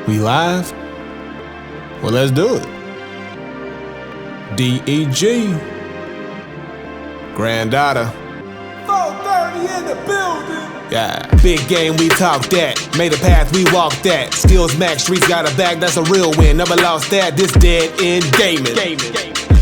We live? Well, let's do it. DEG. Granddaughter. 430 in the building. Yeah. Big game, we talk that. Made a path, we walk that. Skills max, streets got a bag, that's a real win. Never lost that, this dead end gaming.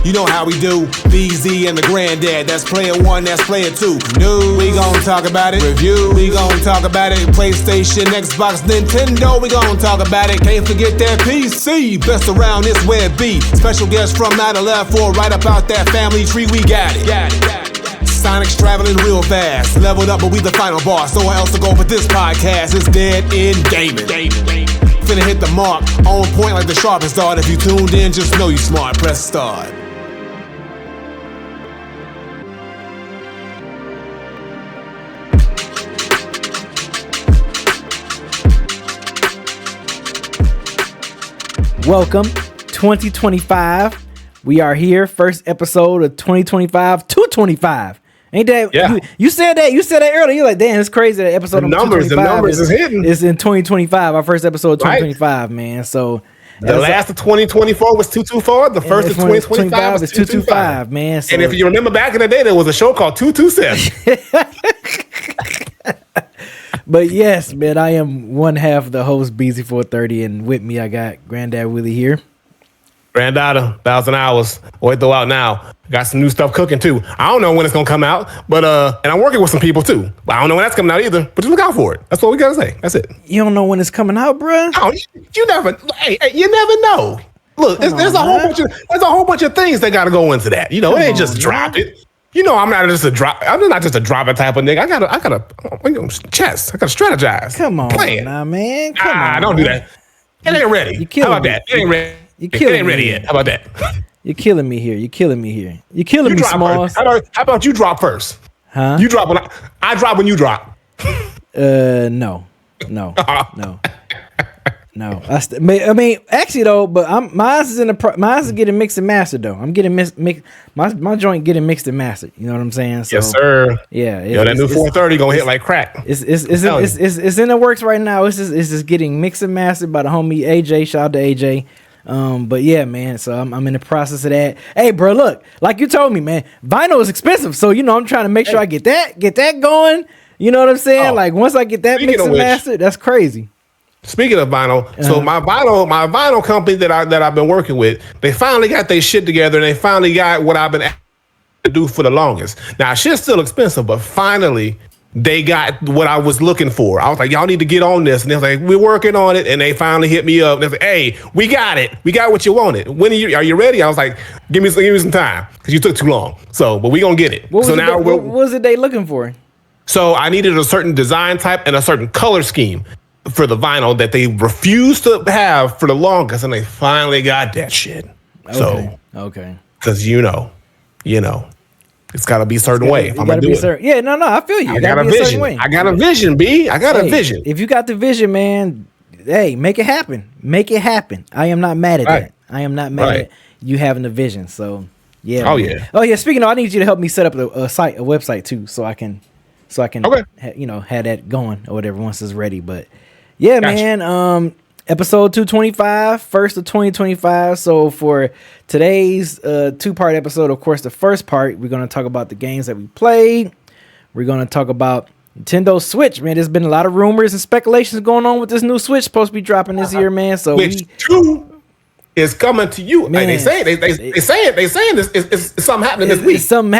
You know how we do. BZ and the granddad. That's player one, that's player two. News, we gon' talk about it. Review, we gon' talk about it. PlayStation, Xbox, Nintendo, we gon' talk about it. Can't forget that PC. Best around this web B. Special guest from 9/11 right up out that family tree. We got it. Sonic's traveling real fast. Leveled up, but we the final boss. So else to go with this podcast. It's dead end gaming. Finna hit the mark. On point like the sharpest dart. If you tuned in, just know you smart. Press start. Welcome, 2025. We are here, first episode of 2025, 225. Ain't that? Yeah. You said that. You said that earlier. You're like, damn, it's crazy. That episode The numbers is hitting. It's in 2025. Our first episode of 2025, man. So the last of 2024 was 224. The first of 2025 was 225, man. So, and if you remember back in the day, there was a show called 227. But yes, man, I am one half of the host, BZ430, and with me, I got Granddad Willie here. Granddaughter, 1,000 hours. Boy, throw out now. Got some new stuff cooking too. I don't know when it's gonna come out, but and I'm working with some people too. But I don't know when that's coming out either. But just look out for it. That's what we gotta say. That's it. You don't know when it's coming out, bruh? Oh, you never. Hey, you never know. Look, there's a whole bunch of things that gotta go into that. You know, it ain't just drop it. You know, I'm not just a drop it type of nigga. I gotta chess. I gotta strategize. Come on, Plan. nah, man. Come on, don't do that. It ain't ready. You How about that? It ain't ready. It ain't ready yet. How about that? You're killing me here. You're killing me, Smalls. How about you drop first? Huh? You drop when I drop when you drop. No. I mean, actually though, but mine's is getting mixed and mastered though. I'm getting my joint getting mixed and mastered. You know what I'm saying? So, yes, sir. Yeah. That new 430 gonna hit like crack. It's in the works right now. It's just getting mixed and mastered by the homie AJ. Shout out to AJ. But yeah, man. So I'm in the process of that. Hey, bro, look, like you told me, man, vinyl is expensive. So I'm trying to make sure I get that going. You know what I'm saying? Oh, like once I get that mixed and mastered, that's crazy. Speaking of vinyl, so my vinyl company that I've been working with, they finally got their shit together and they finally got what I've been to do for the longest. Now shit's still expensive, but finally they got what I was looking for. I was like, y'all need to get on this, and they was like, we're working on it, and they finally hit me up. And they was like, hey, we got it. We got what you wanted. When are you ready? I was like, give me some time because you took too long. So, but we gonna get it. What was it they looking for? So I needed a certain design type and a certain color scheme for the vinyl that they refused to have for the longest, and they finally got that shit. Okay. Because you know, it's got to be a certain way. If I'm gonna do it. Yeah, no, I feel you. I got a vision. I got a vision, B. I got a vision. If you got the vision, man, hey, make it happen. Make it happen. I am not mad at that. I am not mad at you having the vision. So yeah. Oh yeah. Oh yeah. Speaking of, I need you to help me set up a website too, so I can have that going or whatever once it's ready. But yeah, gotcha. Man. Episode 225, first of 2025. So for today's two-part episode, of course, the first part, we're going to talk about the games that we played. We're going to talk about Nintendo Switch, man. There's been a lot of rumors and speculations going on with this new Switch supposed to be dropping this year, man. So Switch 2 is coming to you. Man, they say it's something happening this week. It's something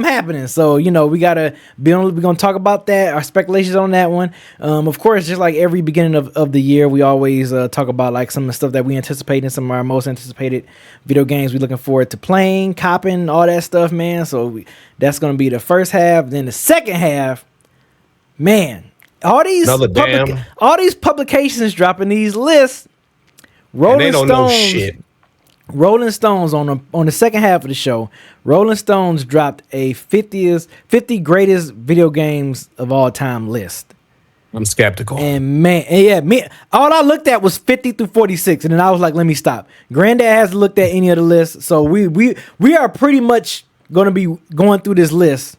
happening. So, we gotta we're gonna talk about that, our speculations on that one. Of course, just like every beginning of the year, we always talk about like some of the stuff that we anticipate and some of our most anticipated video games we're looking forward to playing, copping, all that stuff, man. So that's gonna be the first half. Then the second half, man, all these publications dropping these lists. Rolling Stones on the second half of the show. Rolling Stones dropped a 50 greatest video games of all time list. I'm skeptical. And all I looked at was 50 through 46, and then I was like, let me stop. Granddad hasn't looked at any of the lists, so we are pretty much going to be going through this list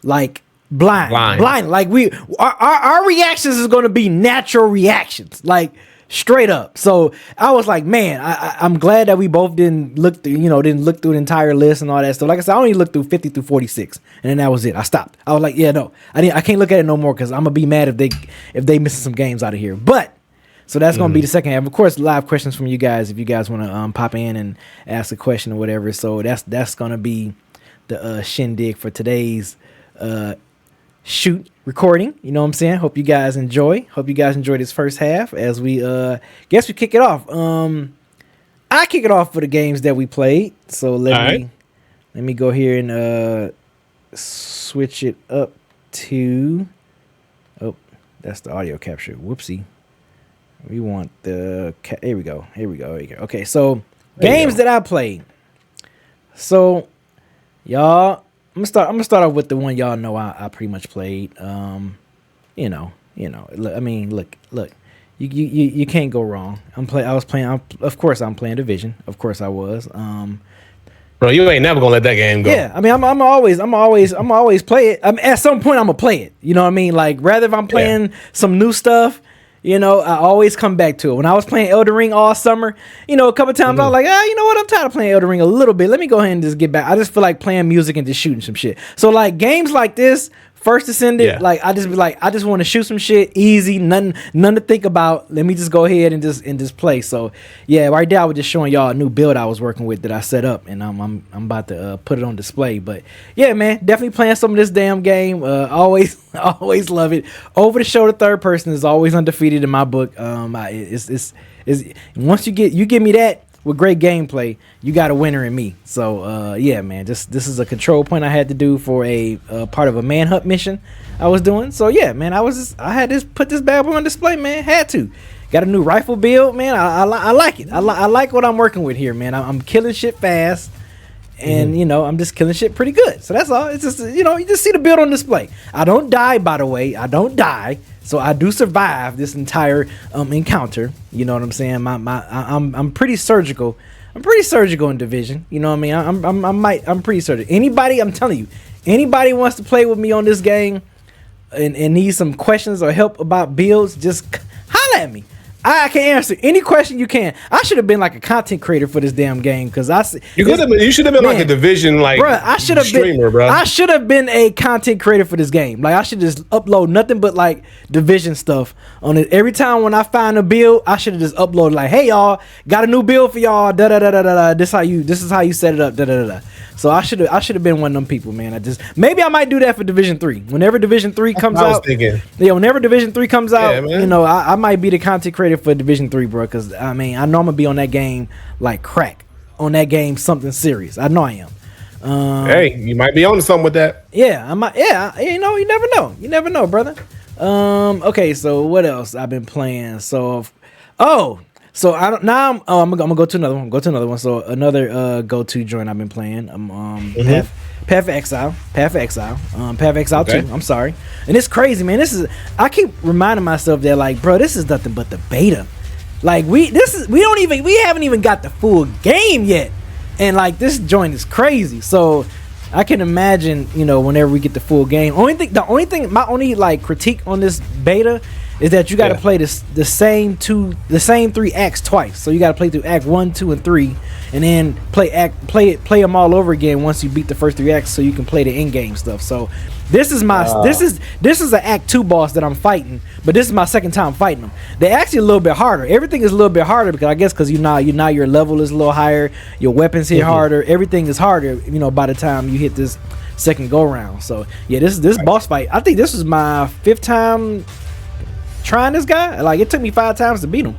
like blind. Like our reactions is going to be natural reactions. Like straight up. So I was like, man, I'm glad that we both didn't look through the entire list and all that stuff. Like I said, I only looked through 50 through 46, and then that was it. I stopped. I was like, yeah, no, I can't look at it no more because I'm gonna be mad if they missing some games out of here. But so that's gonna be the second half. Of course, live questions from you guys if you guys want to pop in and ask a question or whatever. So that's gonna be the shindig for today's shoot recording. You know what I'm saying? Hope you guys enjoy this first half as we guess we kick it off. I kick it off for the games that we played. So let me go here and switch it up to that's the audio capture. Whoopsie. We want the here we go. Okay, so games that I played. So y'all, I'm gonna start off with the one y'all know I pretty much played. You know. I mean, look. You can't go wrong. Of course, I'm playing Division. Of course, I was. Bro, you ain't never gonna let that game go. Yeah, I mean, I'm always play it. At some point, I'm gonna play it. You know what I mean? Like, rather if I'm playing some new stuff. You know, I always come back to it. When I was playing Elden Ring all summer, you know, a couple times I was like, you know what? I'm tired of playing Elden Ring a little bit. Let me go ahead and just get back. I just feel like playing music and just shooting some shit. So, like, games like this, First Ascended, like, I just want to shoot some shit, easy, nothing to think about. Let me just go ahead and just play. So, yeah, right there I was just showing y'all a new build I was working with that I set up, and I'm about to put it on display. But yeah, man, definitely playing some of this damn game. Always love it. Over the shoulder third person is always undefeated in my book. It's once you give me that with great gameplay, you got a winner in me. So yeah, man, this is a control point I had to do for a part of a manhunt mission I was doing. So yeah, man, I had to put this bad boy on display, man. Had to. Got a new rifle build, man. I like it. I like what I'm working with here, man. I'm killing shit fast, and you know, I'm just killing shit pretty good. So that's all. It's just, you know, you just see the build on display. I don't die, by the way. I don't die. So I do survive this entire encounter. You know what I'm saying? I'm pretty surgical. I'm pretty surgical in Division. You know what I mean? I'm pretty surgical. I'm telling you, anybody wants to play with me on this game and needs some questions or help about builds, just holla at me. I can answer any question you can. I should have been like a content creator for this damn game because you should have been like a Division streamer, bro. I should have been a content creator for this game. Like, I should just upload nothing but like Division stuff on it. Every time when I find a build, I should have just uploaded like, hey y'all, got a new build for y'all. Da da da da da. This is how you set it up. Da da da da. So I should have been one of them people, man. Maybe I might do that for Division 3. Whenever Division 3 comes out. Whenever Division 3 comes out, you know, I might be the content creator for Division 3, bro. Because I mean, I know I'm gonna be on that game like crack. On that game, something serious. I know I am. Hey, you might be on to something with that. Yeah, I might. Yeah, you know, you never know. You never know, brother. Okay, so what else I've been playing? So I'm gonna go to another one. So another go-to joint I've been playing. Path of Exile. Path of Exile 2. I'm sorry. And it's crazy, man. I keep reminding myself that, like, bro, this is nothing but the beta. Like, we haven't even got the full game yet. And like, this joint is crazy. So I can imagine, you know, whenever we get the full game. My only like critique on this beta is that you got to play the same 3 acts twice. So you got to play through Act 1, 2, and 3, and then play them all over again once you beat the first 3 acts, so you can play the in-game stuff. So this is an Act 2 boss that I'm fighting, but this is my second time fighting them. They're actually a little bit harder. Everything is a little bit harder because your level is a little higher, your weapons hit harder, everything is harder. You know, by the time you hit this second go round. So yeah, this boss fight, I think this was my 5th time trying this guy. Like, it took me 5 times to beat him.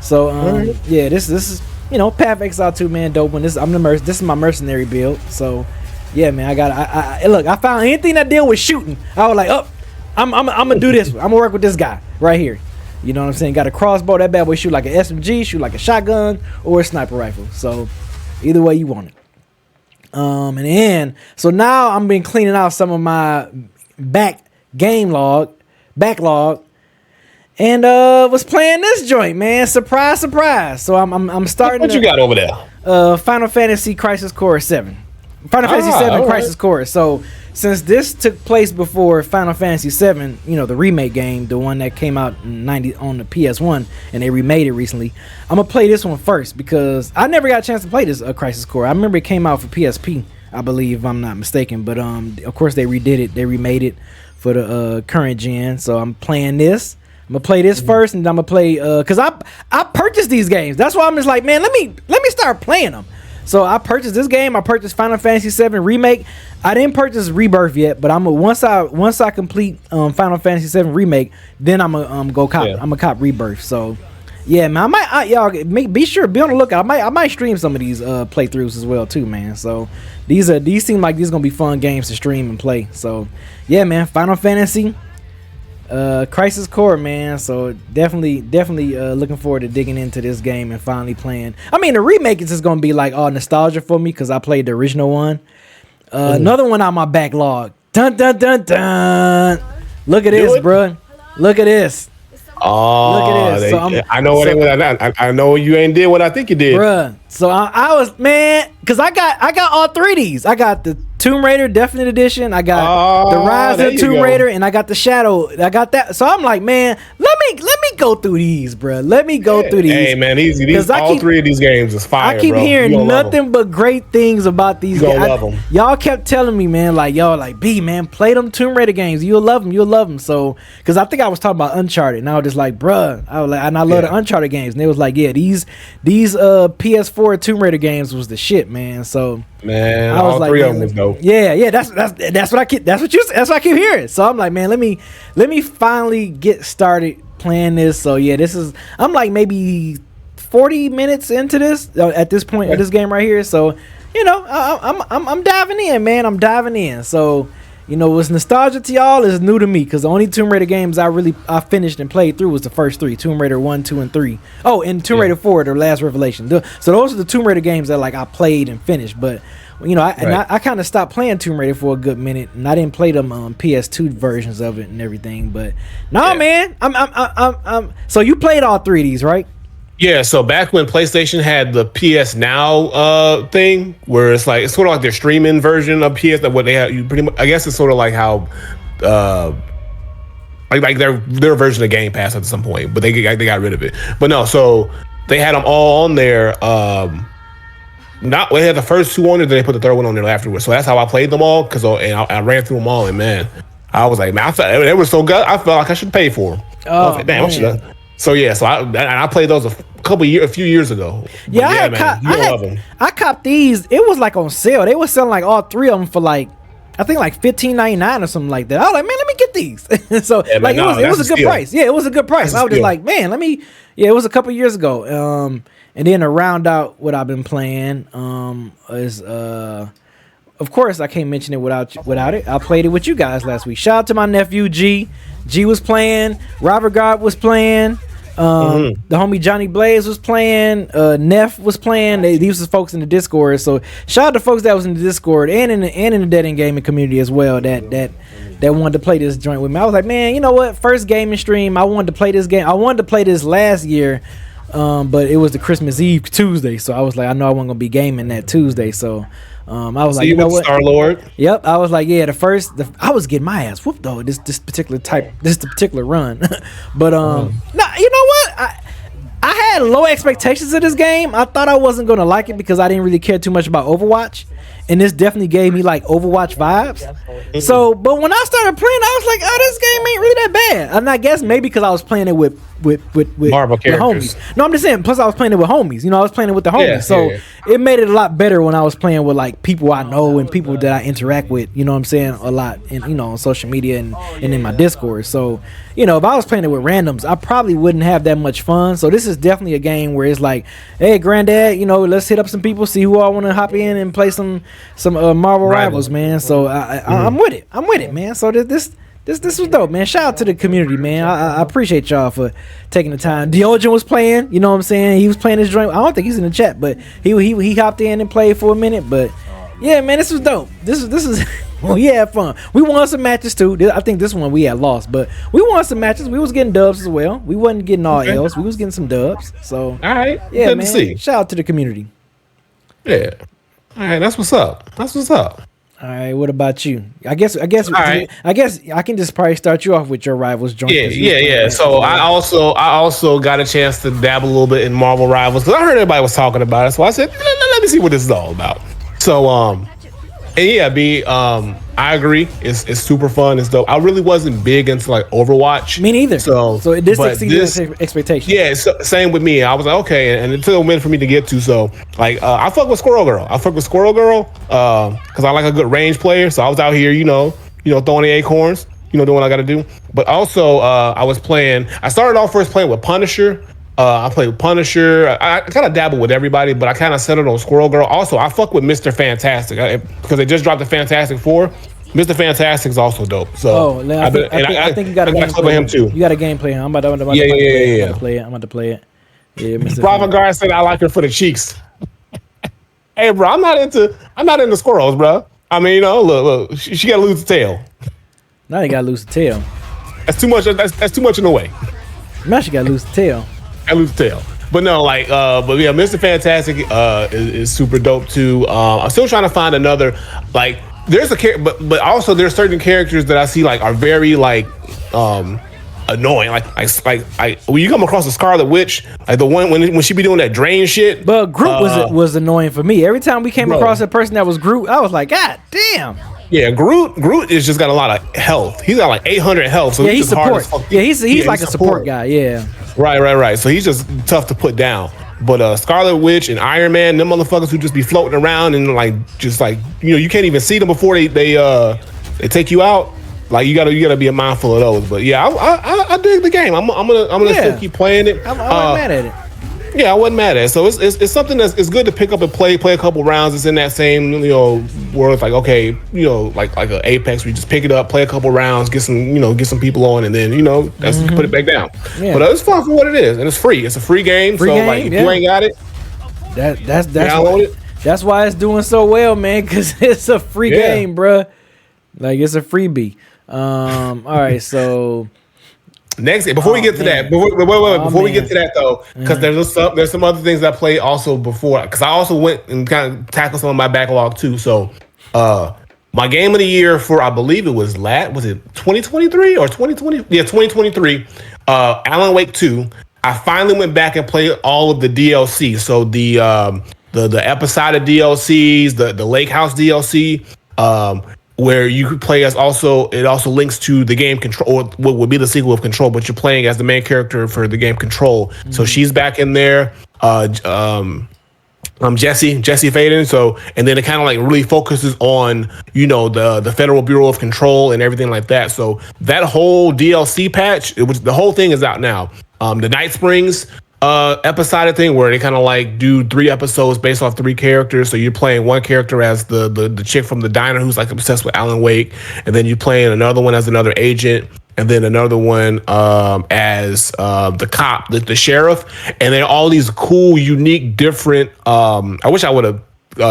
So yeah, this is, you know, Path of Exile 2, man, dope one. This is my mercenary build. So yeah, man, I found anything that deal with shooting. I was like, I'm gonna do this. I'm gonna work with this guy right here. You know what I'm saying? Got a crossbow. That bad boy shoot like an SMG, shoot like a shotgun, or a sniper rifle. So either way you want it. And then so now I'm been cleaning out some of my backlog. And was playing this joint, man. Surprise, surprise. So I'm starting. What you got over there? Final Fantasy Crisis Core 7. Final Fantasy 7 Crisis Core. So since this took place before Final Fantasy VII, you know, the remake game, the one that came out in '90 on the PS1, and they remade it recently, I'm gonna play this one first because I never got a chance to play this Crisis Core. I remember it came out for PSP, I believe, if I'm not mistaken. But of course they redid it, they remade it for the current gen. So I'm playing this. I'm gonna play this first, and I'm gonna play because I purchased these games. That's why I'm just like, man, let me start playing them. So I purchased this game. I purchased Final Fantasy VII Remake. I didn't purchase Rebirth yet, but once I complete Final Fantasy VII Remake, then I'm gonna go cop. I'm gonna cop Rebirth. So yeah, man, y'all be sure, be on the lookout. I might stream some of these playthroughs as well too, man. So these seem like these gonna be fun games to stream and play. So yeah, man, Final Fantasy. Crisis Core, man. So definitely looking forward to digging into this game and finally playing. I mean, the remake is just gonna be like all nostalgia for me because I played the original one. Another one on my backlog. Dun dun dun dun. Look at this, bro. Look at this. Oh, look at this. I know what I know you ain't did what I think you did, bruh. So I was, man, because I got all three of these. I got the Tomb Raider Definite Edition. I got the Rise of the Tomb Raider, and I got the Shadow. I got that. So I'm like, man, let me go through these, bruh. Let me go through these. Hey, man, these all three of these games is fire. I keep hearing nothing but great things about these games. Love them. Y'all kept telling me, man, like, y'all like, B, man, play them Tomb Raider games. You'll love them. So, because I think I was talking about Uncharted, and I was just like, bruh, I was like, and I love the Uncharted games, and they was like, yeah, these PS4 Tomb Raider games was the shit, man. So, man, I was all like, three of them was dope. Yeah, that's what I keep. That's what I keep hearing. So I'm like, man, let me finally get started playing this. So yeah, I'm like maybe 40 minutes into this at this point of this game right here. So you know, I'm diving in, man. I'm diving in. So you know, what's nostalgia to y'all is new to me because the only Tomb Raider games I finished and played through was the first three: Tomb Raider 1, 2, and 3. Oh, and Tomb Raider 4, the last Revelation. So those are the Tomb Raider games that like I played and finished. But you know, I kind of stopped playing Tomb Raider for a good minute, and I didn't play them PS2 versions of it and everything. But man, I'm. So you played all three of these, right? Yeah, so back when PlayStation had the PS Now thing, where it's sort of like their streaming version of PS, that what they have, you pretty much, I guess it's sort of like how, like their version of Game Pass at some point, but they got rid of it. But no, so they had them all on there. They had the first two on there, then they put the third one on there afterwards. So that's how I played them all, I ran through them all, and man, I was like, man, I felt they were so good. I felt like I should pay for them. Oh, like, damn, I should have. So yeah, so I played those a few years ago. Yeah, I copped these. It was like on sale. They were selling like all three of them for like, I think like $15.99 or something like that. I was like, man, let me get these. So yeah, like it was a good price. Yeah, it was a good price. I was just like, man, it was a couple years ago. And then to round out what I've been playing, is of course I can't mention it without it. I played it with you guys last week. Shout out to my nephew G. G was playing. Robert God was playing. The homie Johnny Blaze was playing. Neff was playing. These was folks in the Discord. So shout out to folks that was in the Discord and in the Dead End Gaming community as well. That wanted to play this joint with me. I was like, man, you know what? First gaming stream. I wanted to play this game. I wanted to play this last year, but it was the Christmas Eve Tuesday. So I was like, I know I wasn't gonna be gaming that Tuesday. So I was like, you know what? Star-Lord. Yep. I was like, yeah. I was getting my ass whooped though. This particular run, but nah, you know what? I had low expectations of this game. I thought I wasn't gonna like it because I didn't really care too much about Overwatch, and this definitely gave me like Overwatch vibes. So, but when I started playing, I was like, oh, this game ain't really that bad. And I guess maybe because I was playing it with Marvel characters. Homies. No, I'm just saying. Plus, I was playing it with homies. You know, I was playing it with the homies, it made it a lot better when I was playing with like people I know and people that I interact with. You know what I'm saying? A lot, and you know, on social media and in my Discord. So, you know, if I was playing it with randoms, I probably wouldn't have that much fun. So this is definitely a game where it's like, hey, granddad, you know, let's hit up some people, see who all want to hop in and play some Marvel Rivals, man. So I'm with it. I'm with it, man. So this was dope, man. Shout out to the community, man. I appreciate y'all for taking the time. Diogen was playing, you know what I'm saying? He was playing his joint. I don't think he's in the chat, but he hopped in and played for a minute. But yeah, man, this was dope. This is well, we had fun. We won some matches too. I think this one we had lost, but we won some matches. We was getting dubs as well. We wasn't getting all L's. We was getting some dubs. So all right, yeah, good man. to see. Shout out to the community. Yeah. All right, that's what's up. All All right, what about you? I guess I can just probably start you off with your Rivals joint. Yeah. So I also got a chance to dabble a little bit in Marvel Rivals because I heard everybody was talking about it. So I said, let me see what this is all about. So and yeah, I agree. It's super fun. It's dope. I really wasn't big into like Overwatch. Me neither. So this exceeded expectations. Yeah, same with me. I was like, okay, and it took a minute for me to get to. So like, I fuck with Squirrel Girl. Because I like a good range player. So I was out here, throwing the acorns, doing what I got to do. But also, I started off first playing with Punisher. I played with Punisher. I kind of dabble with everybody, but I kind of settled on Squirrel Girl. Also, I fuck with Mr. Fantastic because they just dropped the Fantastic Four. Mr. Fantastic is also dope. So I think you got a gameplay with him too. You got a gameplay. I'm about to play it. I'm about to play it. Yeah, Mr. Bravo Guard said I like her for the cheeks. Hey, bro, I'm not into squirrels, bro. I mean, look, she got to lose the tail. Now you got to lose the tail. That's too much. That's too much in the way. Now she got to lose the tail. I lose the tail. But no, but yeah, Mr. Fantastic is super dope too. I'm still trying to find another, like, there's a character, but also there's certain characters that I see like are very annoying. Like when you come across a Scarlet Witch, like the one when she be doing that drain shit. But Groot was annoying for me. Every time we came across a person that was Groot, I was like, God damn. Yeah, Groot is just got a lot of health. He's got like 800 health. So he's support. He's like a support guy. Yeah. Right. So he's just tough to put down. But Scarlet Witch and Iron Man, them motherfuckers who just be floating around and you can't even see them before they take you out. Like you gotta be mindful of those. But yeah, I dig the game. I'm gonna still keep playing it. I wasn't mad at it. Yeah, I wasn't mad at it. So it's something it's good to pick up and play a couple rounds. It's in that same world. It's like, okay, like an Apex, we just pick it up, play a couple rounds, get some people on, and then put it back down. Yeah. But it's fun for what it is, and it's free. It's a free game. Like if you ain't got it, that's why it's doing so well, man. Because it's a free game, bruh. Like it's a freebie. All right, so. Next, before we get to that, before we get to that though, because there's some other things I played also before, because I also went and kind of tackled some of my backlog too. So, my game of the year for I believe it was 2023 or 2020? Yeah, 2023. Alan Wake 2. I finally went back and played all of the DLC. So the episodic DLCs, the Lake House DLC. Where you could play as it also links to the game Control, or what would be the sequel of Control, but you're playing as the main character for the game Control. Mm-hmm. So she's back in there. Jesse Faden. So, and then it kind of like really focuses on, the Federal Bureau of Control and everything like that. So that whole DLC patch, the whole thing is out now. The Night Springs episodic thing where they kind of like do 3 episodes based off 3 characters. So you're playing one character as the chick from the diner who's like obsessed with Alan Wake, and then you're playing another one as another agent, and then another one as the cop, the sheriff, and then all these cool, unique, different. I wish I would have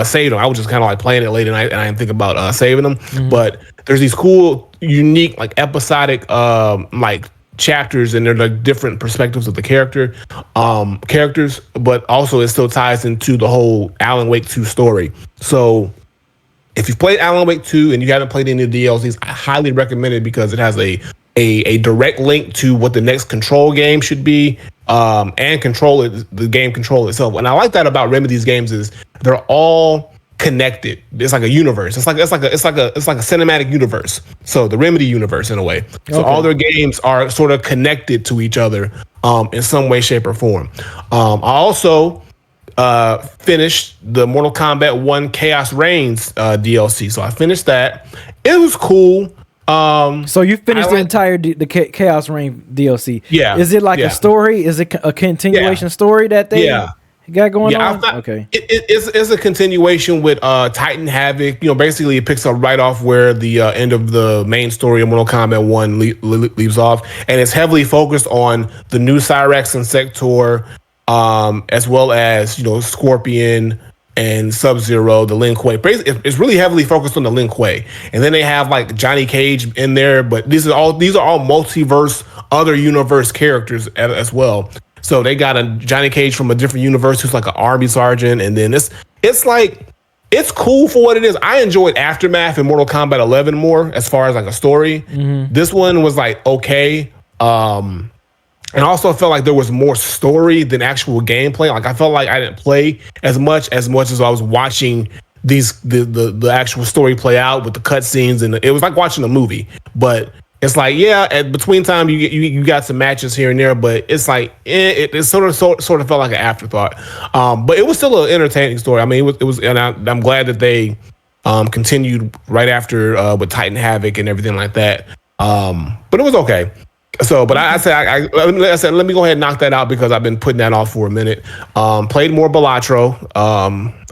saved them. I was just kind of like playing it late at night, and I didn't think about saving them. Mm-hmm. But there's these cool, unique, like episodic, like chapters, and they're like different perspectives of the characters, but also it still ties into the whole Alan Wake 2 story. So if you've played Alan Wake 2 and you haven't played any of the DLCs, I highly recommend it because it has a direct link to what the next Control game should be, and the game Control itself. And I like that about Remedy's games is they're all connected. It's like a universe. It's like a cinematic universe. So the Remedy universe in a way. So all their games are sort of connected to each other in some way, shape, or form. I also finished the Mortal Kombat 1 Chaos Reigns DLC. So I finished that. It was cool. So you finished the entire the Chaos Reigns DLC. Yeah. Is it like a story? Is it a continuation story that they got going on? Okay. It's a continuation with Titan Havoc. Basically it picks up right off where the end of the main story of Mortal Kombat 1 leaves off, and it's heavily focused on the new Cyrax and Sector, as well as Scorpion and Sub-Zero, the Lin Kuei. It's really heavily focused on the Lin Kuei, and then they have like Johnny Cage in there. But these are all multiverse, other universe characters as well. So they got a Johnny Cage from a different universe who's like an army sergeant, and then it's like it's cool for what it is. I enjoyed Aftermath and Mortal Kombat 11 more as far as like a story. Mm-hmm. This one was like okay. And also felt like there was more story than actual gameplay. Like I felt like I didn't play as much as I was watching the actual story play out with the cutscenes, and it was like watching a movie. But it's like, yeah, at between time you got some matches here and there, but it's like it sort of felt like an afterthought. But it was still an entertaining story. I mean, it was, and I'm glad that they continued right after with Titan Havoc and everything like that. But it was okay. So, but I said, let me go ahead and knock that out because I've been putting that off for a minute. Played more Balatro.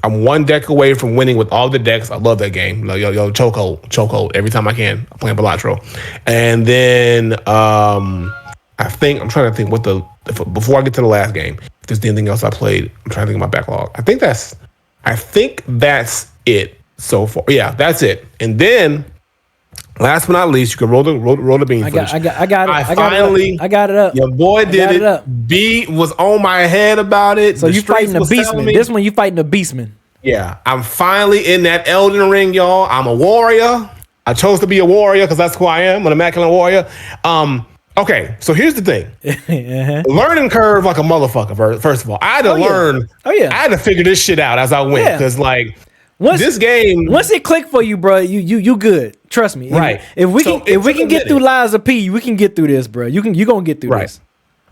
I'm one deck away from winning with all the decks. I love that game. Yo, chokehold every time I can. I'm playing Balatro. And then I'm trying to think before I get to the last game, if there's anything else I played, I'm trying to think of my backlog. I think that's it so far. Yeah, that's it. And then last but not least, you can roll the bean. I got it up. Your boy did it. B was on my head about it. So you fighting the Beastman. This one you fighting the Beastman. Yeah, I'm finally in that Elden Ring, y'all. I'm a warrior. I chose to be a warrior because that's who I am, an immaculate warrior. Okay, so here's the thing. Learning curve like a motherfucker, first of all. I had to learn. I had to figure this shit out as I went because once it clicked for you, bro, you good. Trust me. Right. If we can get through Lies of P, we can get through this, bro. You gonna get through this.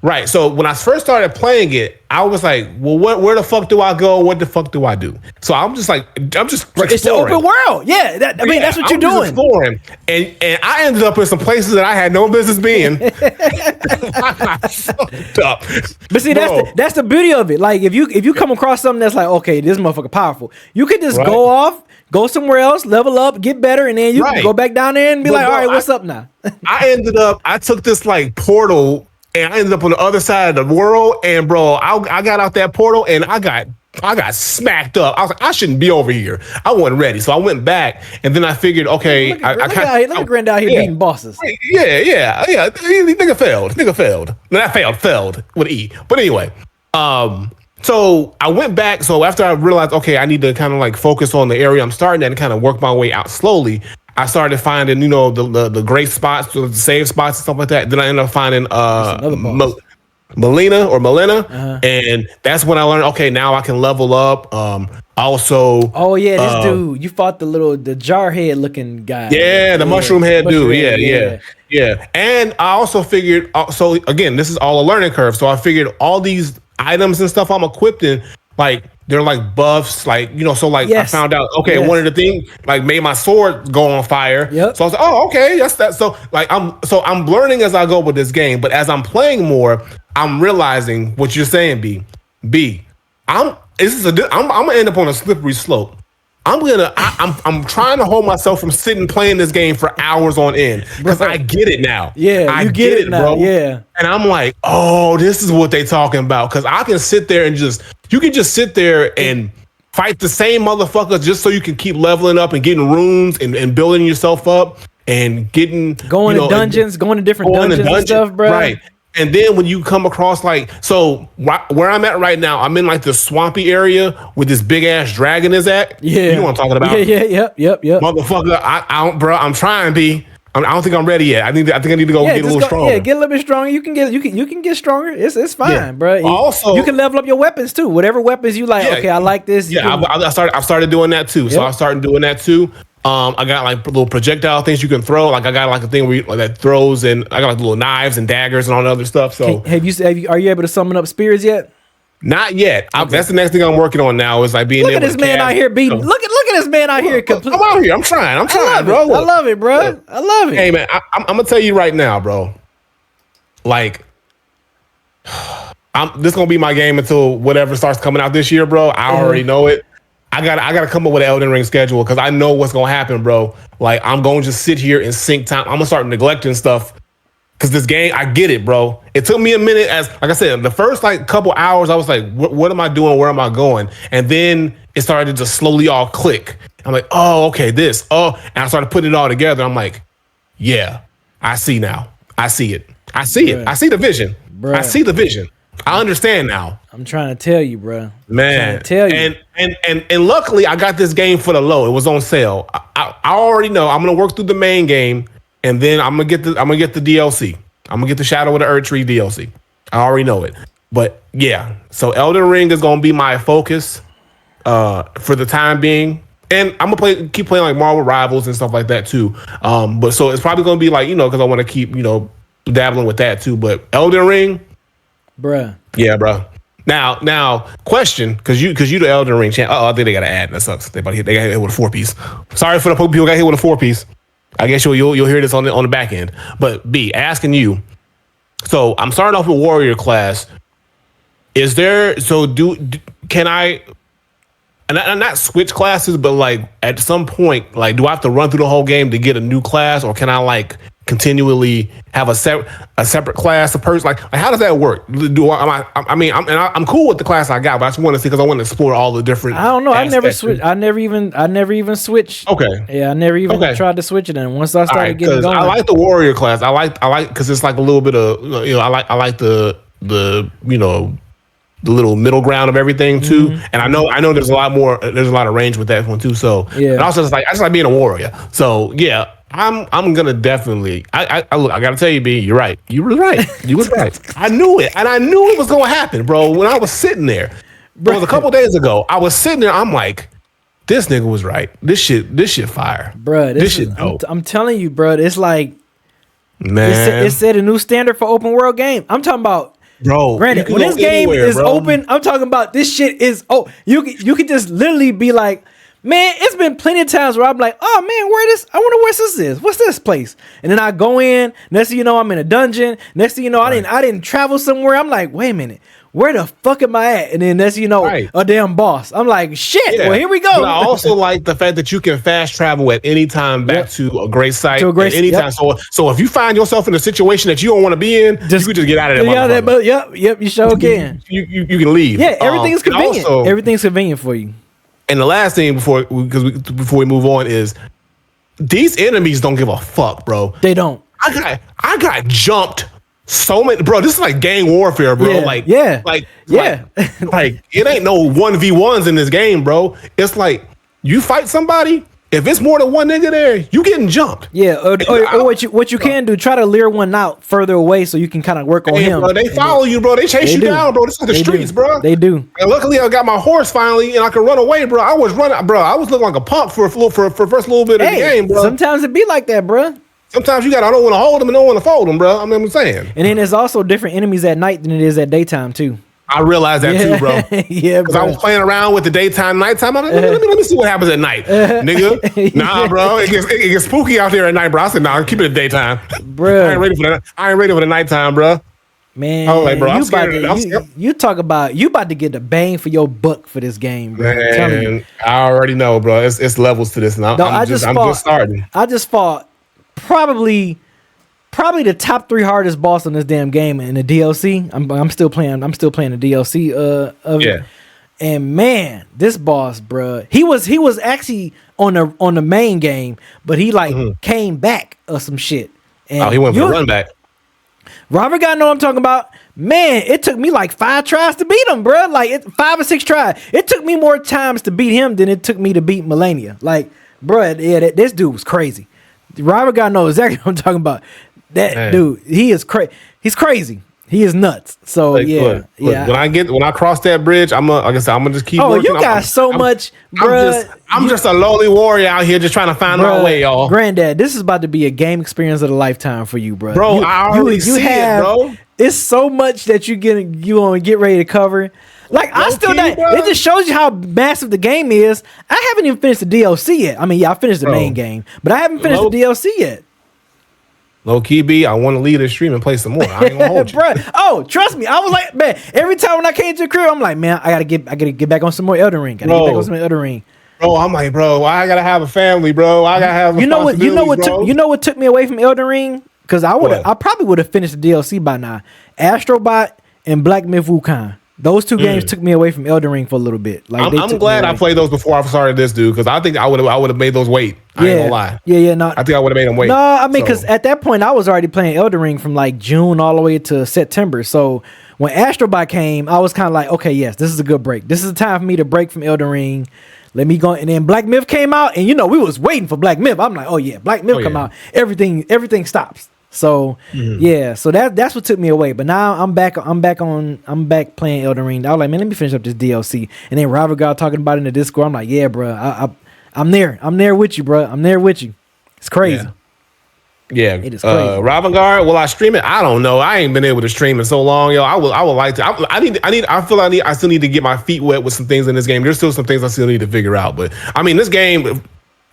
Right. So when I first started playing it, I was like, well, where the fuck do I go? What the fuck do I do? So I'm just exploring. It's the open world. Yeah. That's what you're doing. Exploring. And I ended up in some places that I had no business being. But see, that's the beauty of it. Like if you come across something that's like, okay, this motherfucker powerful, you could just go somewhere else, level up, get better, and then you can go back down there and be all right, what's up now? I took this like portal. And I ended up on the other side of the world, and bro, I got out that portal, and I got smacked up. I was like, I shouldn't be over here. I wasn't ready, so I went back, and then I figured, okay, look at Grand out here beating bosses. Yeah. Nigga failed. No, that failed with E. But anyway, so I went back. So after I realized, okay, I need to kind of like focus on the area I'm starting at and kind of work my way out slowly. I started finding, the great spots, the save spots and stuff like that. Then I ended up finding Melina, and that's when I learned, okay, now I can level up. This dude, you fought the jar head looking guy. Yeah, the mushroom head dude. Yeah. And I also figured, so again, this is all a learning curve. So I figured all these items and stuff I'm equipped in, like, they're like buffs, like, I found out, one of the things like made my sword go on fire. Yep. So I was like, oh, okay, that's that. So like I'm learning as I go with this game, but as I'm playing more, I'm realizing what you're saying, I'm gonna end up on a slippery slope. I'm trying to hold myself from sitting playing this game for hours on end because I get it now. Yeah, I get it now, bro. Yeah. And I'm like, oh, this is what they talking about. Because I can sit there and you can just sit there and fight the same motherfucker just so you can keep leveling up and getting runes and building yourself up and going to dungeons, going to different dungeons and stuff, bro. Right. And then when you come across where I'm at right now, I'm in like the swampy area where this big ass dragon is at. Yeah. You know what I'm talking about? Yep. Motherfucker, I'm trying to be. I don't think I'm ready yet. I think I need to go get a little stronger. Yeah, get a little bit stronger. You can get stronger. It's fine, bro. Also, you can level up your weapons too. Whatever weapons you like. Yeah, okay, I like this. Yeah, I started doing that too. Yep. So I started doing that too. I got like little projectile things you can throw. Like I got like a thing where that throws, and I got like little knives and daggers and all the other stuff. So are you able to summon up spears yet? Not yet. Okay. That's the next thing I'm working on now is like being able to Look at this man out here beating. Look at this man out here. I'm out here. I'm trying, bro. I love it, bro. Yeah. I love it. Hey, man, I'm gonna tell you right now, bro. Like, this gonna be my game until whatever starts coming out this year, bro. I already know it. I gotta come up with an Elden Ring schedule because I know what's gonna happen, bro. Like, I'm gonna just sit here and sink time. I'm gonna start neglecting stuff. Because this game, I get it, bro. It took me a minute like I said, the first couple hours, I was like, what am I doing? Where am I going? And then it started to slowly all click. I'm like, oh, okay, this. Oh, and I started putting it all together. I'm like, yeah, I see now. I see it. I see it. I see the vision. Bruh. I see the vision. I understand now. I'm trying to tell you, bro. Man, and luckily I got this game for the low. It was on sale. I already know I'm gonna work through the main game, and then I'm gonna get the DLC. I'm gonna get the Shadow of the Erdtree DLC. I already know it. But yeah, so Elden Ring is gonna be my focus for the time being. And I'm gonna keep playing like Marvel Rivals and stuff like that too. But so it's probably gonna be like, because I want to keep, dabbling with that too. But Elden Ring, bruh. Yeah, bro. Now, question, because you the Elden Ring champ. I think they got to add. That sucks. They got hit with a 4-piece. Sorry for the people got hit with a 4-piece. I guess you'll hear this on the back end. But B, asking you. So I'm starting off with Warrior class. Is there can I? And not switch classes, but like at some point, like, do I have to run through the whole game to get a new class, or can I like continually have a separate class, a person? Like how does that work? I'm cool with the class I got, but I just want to see, because I want to explore all the different. I don't know. I never switched. I never even switched. Okay. Yeah, I never even tried to switch it. And once I started getting going, I like the Warrior class. I like because it's like a little bit of I like the the little middle ground of everything too. Mm-hmm. And I know there's a lot of range with that one too. So yeah. And also I just like being a warrior. So yeah, I'm gonna definitely I gotta tell you, B, you're right. You were right. You was right. I knew it. And I knew it was gonna happen, bro. When I was sitting there. It was a couple days ago. I was sitting there, I'm like, this nigga was right. This shit fire. Bruh, this shit dope. I'm telling you, bro, it's like, man, it set a new standard for open world game. I'm talking about, bro. Granted, when this game is open, I'm talking about this shit is you can just literally be like, man, it's been plenty of times where I'm like, oh man, I wonder where this is. What's this place? And then I go in, next thing you know, I'm in a dungeon. Next thing you know, right. I didn't travel somewhere. I'm like, wait a minute, where the fuck am I at? And then next thing you know, a damn boss. I'm like, shit, well, here we go. But I also like the fact that you can fast travel at any time back to a great site at any time. So if you find yourself in a situation that you don't want to be in, you can just get out of there. Yep, you sure can. You can leave. Yeah, everything's convenient. Everything's convenient for you. And the last thing before we move on is these enemies don't give a fuck, bro. They don't. I got jumped so many, bro. This is like gang warfare, bro. Like it ain't no 1v1s in this game, bro. It's like you fight somebody. If it's more than one nigga there, you getting jumped. Yeah, or what you can do, try to lure one out further away so you can kind of work on him. Bro, they follow you, bro. They chase you down, bro. This is like the streets, bro. They do. And luckily, I got my horse finally, and I could run away, bro. I was running, bro. I was looking like a punk for first little bit of the game, bro. Sometimes it be like that, bro. Sometimes I don't want to hold them and don't want to fold them, bro. I mean, I'm saying. And then there's also different enemies at night than it is at daytime too. I realized that too, bro. Yeah, because I was playing around with the daytime, nighttime. I'm like, let me see what happens at night, nigga. Nah, bro, it gets spooky out there at night, bro. I said, nah, keep it at daytime, bro. I ain't ready for the nighttime, bro. Man, I was like, bro, I'm scared. You talk about you about to get the bang for your buck for this game, bro. Man, I already know, bro. It's levels to this, and I'm just starting. I just fought probably the top 3 hardest boss in this damn game in the DLC. I'm still playing the DLC of it. And man, this boss, bruh, he was actually on the main game, but he came back or some shit. And he went for a run back. Robert got to know what I'm talking about. Man, it took me like 5 tries to beat him, bruh. Like 5 or 6 tries. It took me more times to beat him than it took me to beat Melania. Like, bruh, this dude was crazy. Robert got to know exactly what I'm talking about. That dude, he is crazy. He's crazy. He is nuts. So look, when I cross that bridge, I'm gonna just keep. Oh, working. You got so much, bro. I'm just a lowly warrior out here, just trying to find my way, y'all. Granddad, this is about to be a game experience of a lifetime for you, bro. Bro, I already see it, bro. It's so much that you gonna get ready to cover. Like it just shows you how massive the game is. I haven't even finished the DLC yet. I mean, I finished the main game, but I haven't finished the DLC yet. Low key, B, I want to leave the stream and play some more. I ain't gonna hold you. Bruh, oh, trust me. I was like, man, every time when I came to the crib, I'm like, man, I gotta get back on some more Elden Ring. Bro, I'm like, bro, I gotta have a family, bro. I gotta have you know what took me away from Elden Ring? Because I probably would have finished the DLC by now. Astrobot and Black Myth Wukong. Those 2 games took me away from Elden Ring for a little bit. Like I'm glad I played those before I started this, dude, because I think I would have made those wait. I ain't gonna lie. Yeah, no. I think I would have made them wait. No, I mean, because at that point I was already playing Elden Ring from like June all the way to September. So when Astrobot came, I was kind of like, okay, yes, this is a good break. This is a time for me to break from Elden Ring. Let me go. And then Black Myth came out, and we was waiting for Black Myth. I'm like, oh yeah, Black Myth come out. Everything stops. So yeah, so that's what took me away. But now I'm back playing Elden Ring. I was like, man, let me finish up this DLC. And then Robert got talking about it in the Discord. I'm like, yeah, bro, I'm there with you, bro. I'm there with you. It's crazy. Yeah, it is crazy. Ravengard, will I stream it? I don't know. I ain't been able to stream in so long, yo. I would like to. I still need to get my feet wet with some things in this game. There's still some things I still need to figure out. But I mean, this game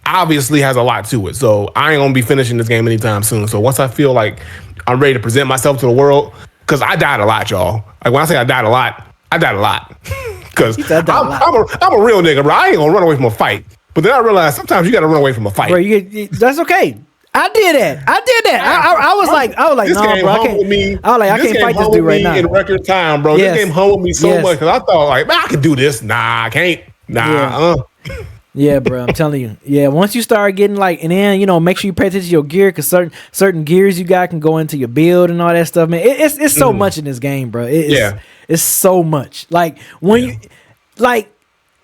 obviously has a lot to it. So I ain't gonna be finishing this game anytime soon. So once I feel like I'm ready to present myself to the world, because I died a lot, y'all. Like when I say I died a lot. Because I'm a real nigga, bro. I ain't gonna run away from a fight. But then I realized sometimes you gotta run away from a fight. Bro, that's okay. I did that. I was like, this no, bro, I can't. I can't fight this dude right now. In record time, bro. Yes. This game humbled me so much because I thought, like, man, I can do this. Nah, I can't. Nah. Yeah, bro. I'm telling you. Yeah, once you start getting and then make sure you pay attention to your gear because certain gears you got can go into your build and all that stuff, man. It's so much in this game, bro. It's so much. Like when you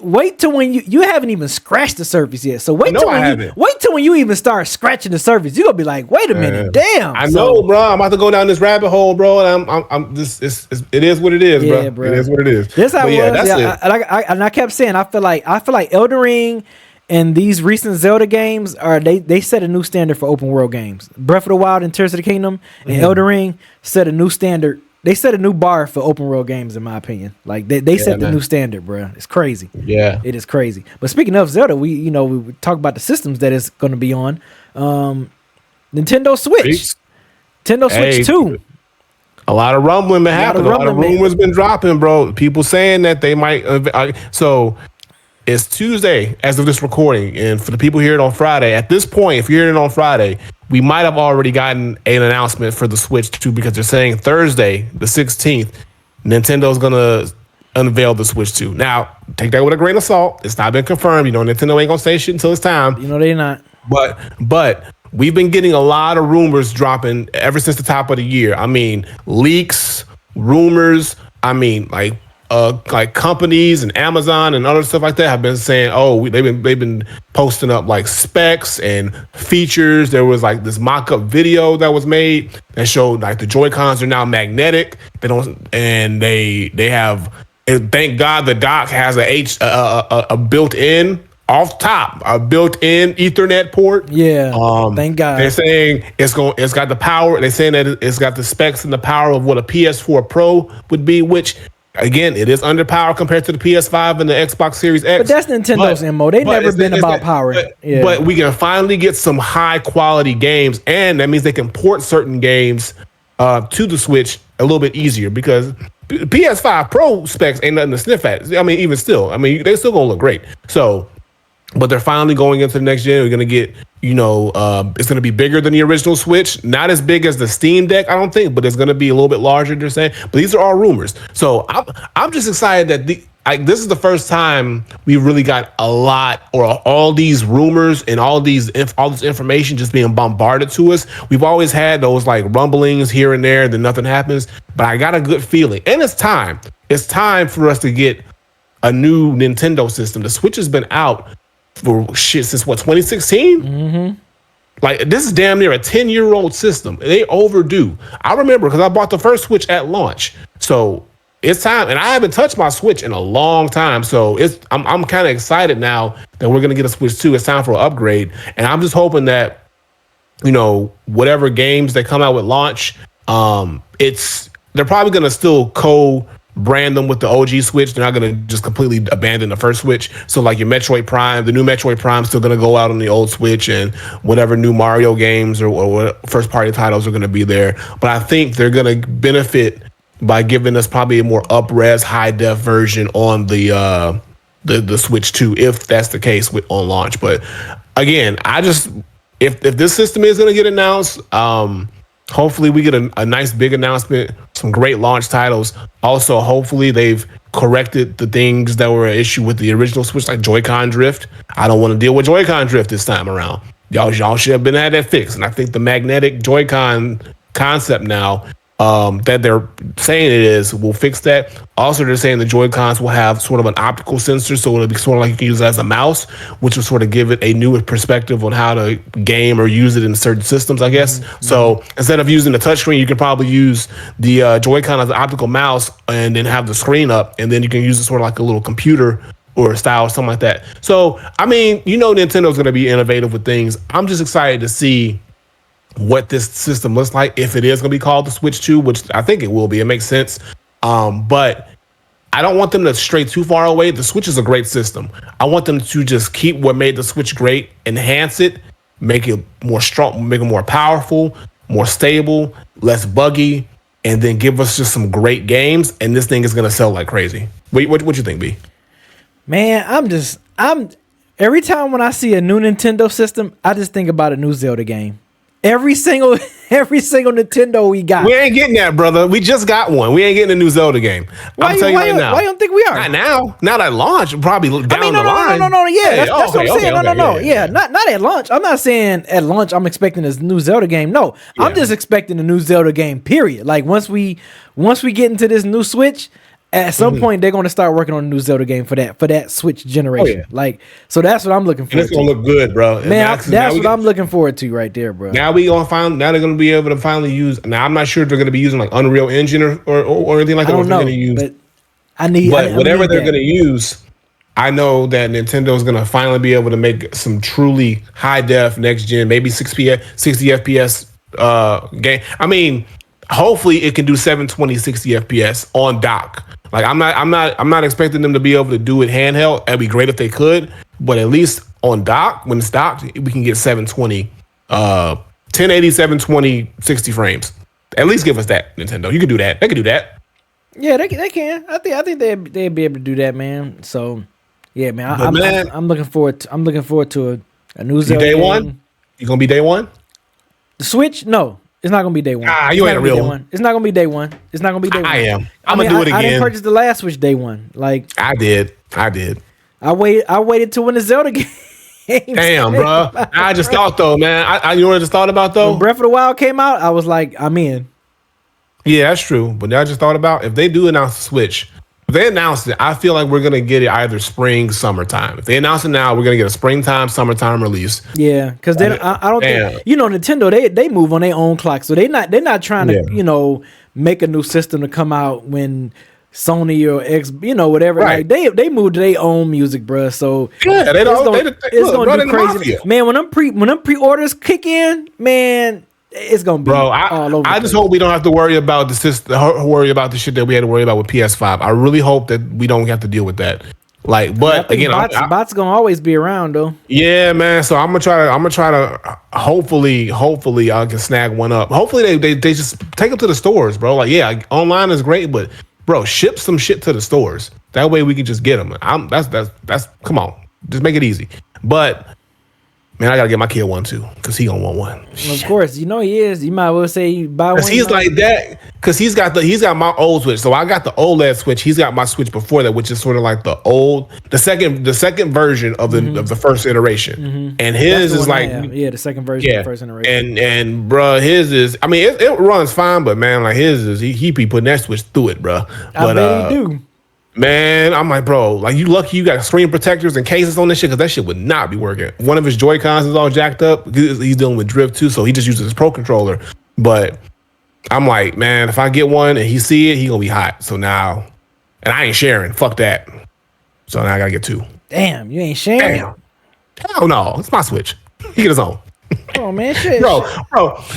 wait till when you haven't even scratched the surface yet. So wait till when you even start scratching the surface. You're gonna be like, wait a minute, damn. I know, bro. I'm about to go down this rabbit hole, bro. And it is what it is, bro. Bro. It is what it is. This how it was. I kept saying, I feel like Elden Ring and these recent Zelda games they set a new standard for open world games. Breath of the Wild and Tears of the Kingdom and Elden Ring set a new standard. They set a new bar for open world games, in my opinion. Like they set the new standard, bro. It's crazy. Yeah, it is crazy. But speaking of Zelda, we talk about the systems that it's going to be on. Nintendo Switch, Switch 2. A lot of rumbling been happening. A lot of rumors been dropping, bro. People saying that they might. So it's Tuesday as of this recording, and for the people hearing it on Friday. At this point, if you're hearing it on Friday, we might have already gotten an announcement for the Switch 2 because they're saying Thursday, the 16th, Nintendo's going to unveil the Switch 2. Now, take that with a grain of salt. It's not been confirmed. Nintendo ain't going to say shit until it's time. They're not. But we've been getting a lot of rumors dropping ever since the top of the year. I mean, leaks, rumors. I mean, like companies and Amazon and other stuff like that have been saying, they've been posting up like specs and features. There was like this mock-up video that was made that showed like the Joy-Cons are now magnetic. They have. Thank God the dock has a built-in off top, a built-in Ethernet port. Yeah. Thank God. They're saying it's got the power. They're saying that it's got the specs and the power of what a PS4 Pro would be, which. Again, it is underpowered compared to the PS5 and the Xbox Series X. But that's Nintendo's MO. They've never been about power. But we can finally get some high quality games, and that means they can port certain games to the Switch a little bit easier because PS5 Pro specs ain't nothing to sniff at. I mean, even still, they're still gonna look great. So, but they're finally going into the next gen. We're gonna get, it's gonna be bigger than the original Switch. Not as big as the Steam Deck, I don't think, but it's gonna be a little bit larger. They're saying, but these are all rumors. So I'm just excited that this is the first time we really got a lot or all these rumors and all this information just being bombarded to us. We've always had those like rumblings here and there, then nothing happens. But I got a good feeling, and it's time. It's time for us to get a new Nintendo system. The Switch has been out for since 2016? Mm-hmm. Like this is damn near a 10-year-old system. They overdue. I remember because I bought the first Switch at launch. So it's time, and I haven't touched my Switch in a long time. So I'm kind of excited now that we're gonna get a Switch 2. It's time for an upgrade, and I'm just hoping that whatever games they come out with launch, they're probably gonna still brand them with the OG Switch. They're not going to just completely abandon the first Switch. So like your Metroid Prime, the new Metroid Prime still going to go out on the old Switch, and whatever new Mario games or first party titles are going to be there. But I think they're going to benefit by giving us probably a more up-res, high-def version on the Switch 2, if that's the case on launch. But again, if this system is going to get announced, hopefully we get a nice big announcement, some great launch titles. Also, hopefully they've corrected the things that were an issue with the original Switch, like Joy-Con drift. I don't want to deal with Joy-Con drift this time around. Y'all should have been at that fixed. And I think the magnetic Joy-Con concept now that they're saying it is will fix that. Also, they're saying the Joy-Cons will have sort of an optical sensor, so it'll be sort of like you can use it as a mouse, which will sort of give it a newer perspective on how to game or use it in certain systems, I guess. Mm-hmm. So instead of using the touchscreen, you can probably use the Joy-Con as an optical mouse and then have the screen up, and then you can use it sort of like a little computer or style, something like that. So, I mean, Nintendo's going to be innovative with things. I'm just excited to see what this system looks like, if it is going to be called the Switch 2, which I think it will be. It makes sense. But I don't want them to stray too far away. The Switch is a great system. I want them to just keep what made the Switch great, enhance it, make it more strong, make it more powerful, more stable, less buggy, and then give us just some great games. And this thing is going to sell like crazy. What you think, B? Man, I'm every time when I see a new Nintendo system, I just think about a new Zelda game. Every single Nintendo we got. We ain't getting that, brother. We just got one. We ain't getting a new Zelda game. I'm telling you right now. Why you don't think we are? Not now. Not at launch. Probably down the line. No. Yeah, that's what I'm saying. No. Yeah, not at launch. I'm not saying at launch I'm expecting this new Zelda game. No, yeah. I'm just expecting a new Zelda game. Period. Like once we get into this new Switch, at some point they're going to start working on a new Zelda game for that Switch generation. Oh, yeah. Like, so that's what I'm looking for. It's gonna look good, bro. Man, that's what I'm looking forward to right there, bro. Now they're gonna be able to finally use. Now I'm not sure if they're gonna be using like Unreal Engine or anything like that. I don't know, but whatever they're gonna use, I know that Nintendo's gonna finally be able to make some truly high def next gen, maybe 60 FPS game. I mean, hopefully it can do 720 60 FPS on dock. Like I'm not expecting them to be able to do it handheld. That'd be great if they could, but at least on dock, when it's docked, we can get 720, 1080, 720, 60 frames. At least give us that, Nintendo. You can do that. They can do that. Yeah, they can. I think they'd be able to do that, man. So yeah, man. I'm looking forward to a new Zelda day game. One. You gonna be day one? The Switch? No. It's not gonna be day one. You ain't a real one. It's not gonna be day one. I am. I'm gonna do it again. I didn't purchase the last Switch day one. Like I did. I waited till when the Zelda game. Damn, bro. I just thought though, man. You know what I just thought about though? When Breath of the Wild came out, I was like, I'm in. Yeah, that's true. But I just thought about if they do announce the Switch. If they announce it, I feel like we're gonna get it either spring, summertime. If they announce it now, we're gonna get a springtime, summertime release. Yeah, because then I don't think Nintendo they move on their own clock, so they're not trying to make a new system to come out when Sony or X whatever. Right. Like they move to their own music, bro. So yeah, it's gonna be crazy, man. When them pre-orders kick in, man. It's gonna be all over. I just hope we don't have to worry about the shit that we had to worry about with PS5. I really hope that we don't have to deal with that. Like, but again, bots gonna always be around though. Yeah, man. So I'm gonna try to hopefully I can snag one up. Hopefully they just take them to the stores, bro. Like, yeah, online is great, but bro, ship some shit to the stores. That way we can just get them. That's come on, just make it easy. But man, I gotta get my kid one too, cause he gonna want one. Of course, he is. You might well say you buy one. Cause he's like that. Cause he's got my old Switch. So I got the OLED Switch. He's got my Switch before that, which is sort of like the second version of the first iteration. Mm-hmm. And his is like the second version of the first iteration. And bro, his is. I mean, it runs fine, but man, like his is. He be putting that Switch through it, bro. I bet he do. Man, I'm like, bro, like you lucky you got screen protectors and cases on this shit, because that shit would not be working. One of his Joy-Cons is all jacked up. He's dealing with drift too, so he just uses his Pro Controller. But I'm like, man, if I get one and he see it, he gonna be hot. So now, and I ain't sharing. Fuck that. So now I gotta get two. Damn, you ain't sharing? Damn. Hell no, it's my Switch. He get his own. Oh man, shit. Bro.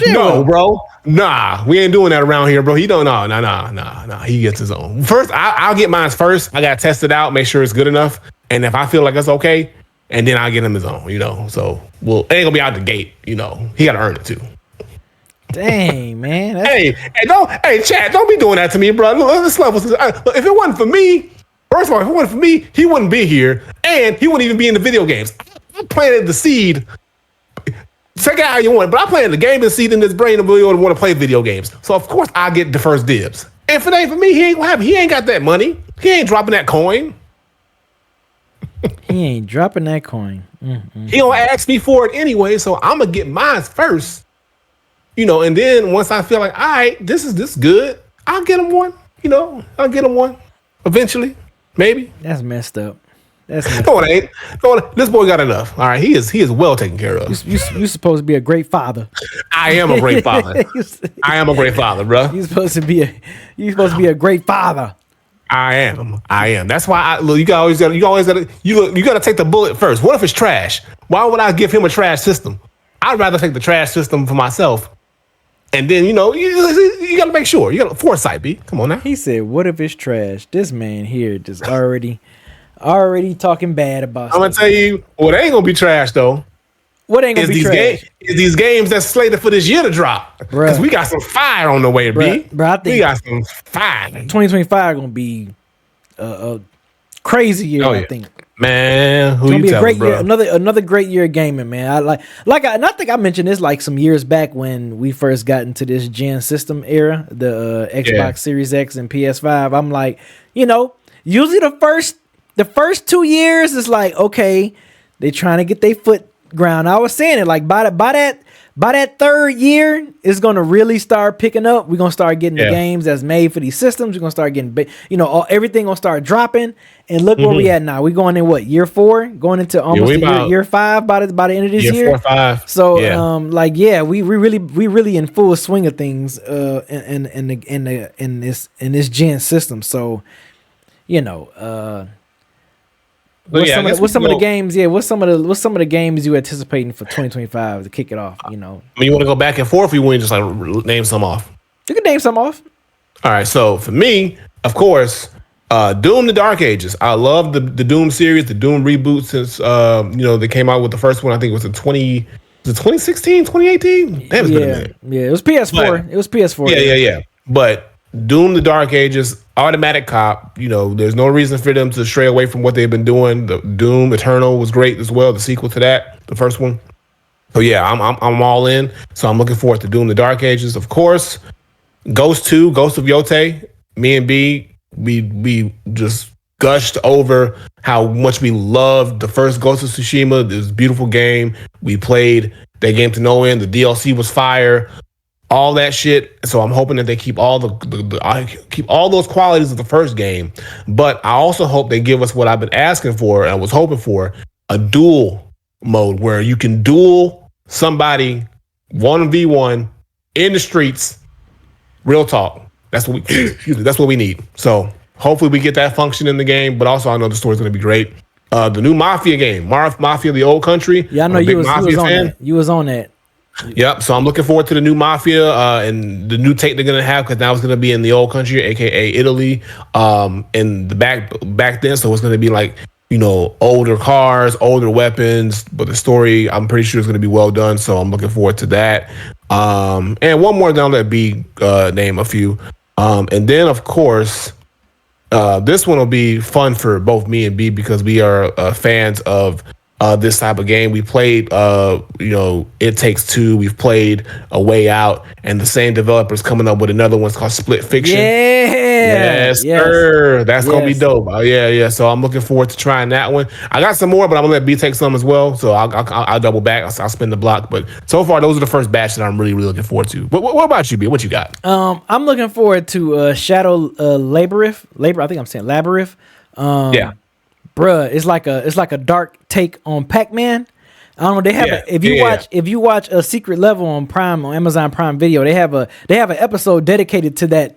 No, bro. Nah, we ain't doing that around here, bro. He don't know. Nah. He gets his own. First, I'll get mine first. I gotta test it out, make sure it's good enough. And if I feel like it's okay, and then I'll get him his own, So it ain't gonna be out the gate, He gotta earn it too. Dang, man. Hey, Chad, don't be doing that to me, bro. Look, if it wasn't for me, first of all, if it wasn't for me, he wouldn't be here, and he wouldn't even be in the video games. I planted the seed. Check it out how you want, but I planted the gaming seed in his brain to be able to want to play video games. So of course I get the first dibs. If it ain't for me, he ain't gonna have. He ain't got that money. He ain't dropping that coin. He ain't dropping that coin. He gonna ask me for it anyway, so I'm gonna get mine first. you know, and then once I feel like, all right, this is good, I'll get him one. You know, I'll get him one eventually, maybe. That's messed up. No, it ain't. No, this boy got enough. All right, he is well taken care of. You supposed to be a great father. I am a great father. I am a great father, bro. You're supposed to be a great father. I am. That's why you gotta take the bullet first. What if it's trash? Why would I give him a trash system? I'd rather take the trash system for myself. And then, you know, you got to make sure. You got foresight, B. Come on now. He said, what if it's trash? This man here just already talking bad about I'm going to tell you, what ain't going to be trash, though. What ain't going to be trash? Is these games that's slated for this year to drop. Because we got some fire on the way, B. Bro, I think we got some fire. 2025 going to be a crazy year, I think. Man, who you telling, bro? Another great year of gaming, man. And I think I mentioned this like some years back when we first got into this gen system era, the Xbox Series X and PS5. I'm like, you know, usually the first 2 years is like, okay, they trying to get their foot ground. I was saying it like by that third year, it's gonna really start picking up. We're gonna start getting the games that's made for these systems. We're gonna start getting, everything gonna start dropping. And look where we at now. We're going in year 4, going into almost year 5 by the end of this year. 4 or 5. So we really in full swing of things in this gen system. So, you know, what's some of the games? Yeah, what's some of the games you anticipating for 2025 to kick it off? You know, I mean, you want to go back and forth, or you want to just like name some off? You can name some off. All right. So for me, of course, Doom: The Dark Ages. I love the Doom series, the Doom reboot since they came out with the first one. I think it was 2016, 2018. Damn, it's been a minute. Yeah, it was PS4. It was PS4. Yeah. But Doom: The Dark Ages, automatic cop. You know, there's no reason for them to stray away from what they've been doing. The Doom Eternal was great as well. The sequel to that, the first one. So yeah, I'm all in. So I'm looking forward to Doom: The Dark Ages. Of course, Ghost 2, Ghost of Yotei. Me and B, we just gushed over how much we loved the first Ghost of Tsushima. This beautiful game. We played that game to no end. The DLC was fire. All that shit. So I'm hoping that they keep all keep all those qualities of the first game. But I also hope they give us what I've been asking for and was hoping for, a duel mode where you can duel somebody 1v1 in the streets. Real talk. That's what we need. So hopefully we get that function in the game. But also I know the story's going to be great. The new Mafia game, Mafia: The Old Country. Yeah, I know you was on that. You was on that. Yep. So I'm looking forward to the new Mafia and the new take they're gonna have, because now it's gonna be in the old country, aka Italy, and the back then. So it's gonna be like, you know, older cars, older weapons, but the story I'm pretty sure is gonna be well done. So I'm looking forward to that. And one more, then I'll let B name a few. And then of course, this one will be fun for both me and B because we are fans of this type of game. We played, It Takes Two. We've played A Way Out, and the same developers coming up with another one called Split Fiction. Yes, sir. That's gonna be dope. Yeah. So I'm looking forward to trying that one. I got some more, but I'm gonna let B take some as well. So I'll double back. I'll spin the block. But so far, those are the first batch that I'm really, really looking forward to. What about you, B? What you got? I'm looking forward to Shadow Labyrinth. I think I'm saying Labyrinth. Yeah. Bruh, it's like a dark take on Pac-Man. I don't know. They have if you watch a Secret Level on Amazon Prime Video, they have an episode dedicated to that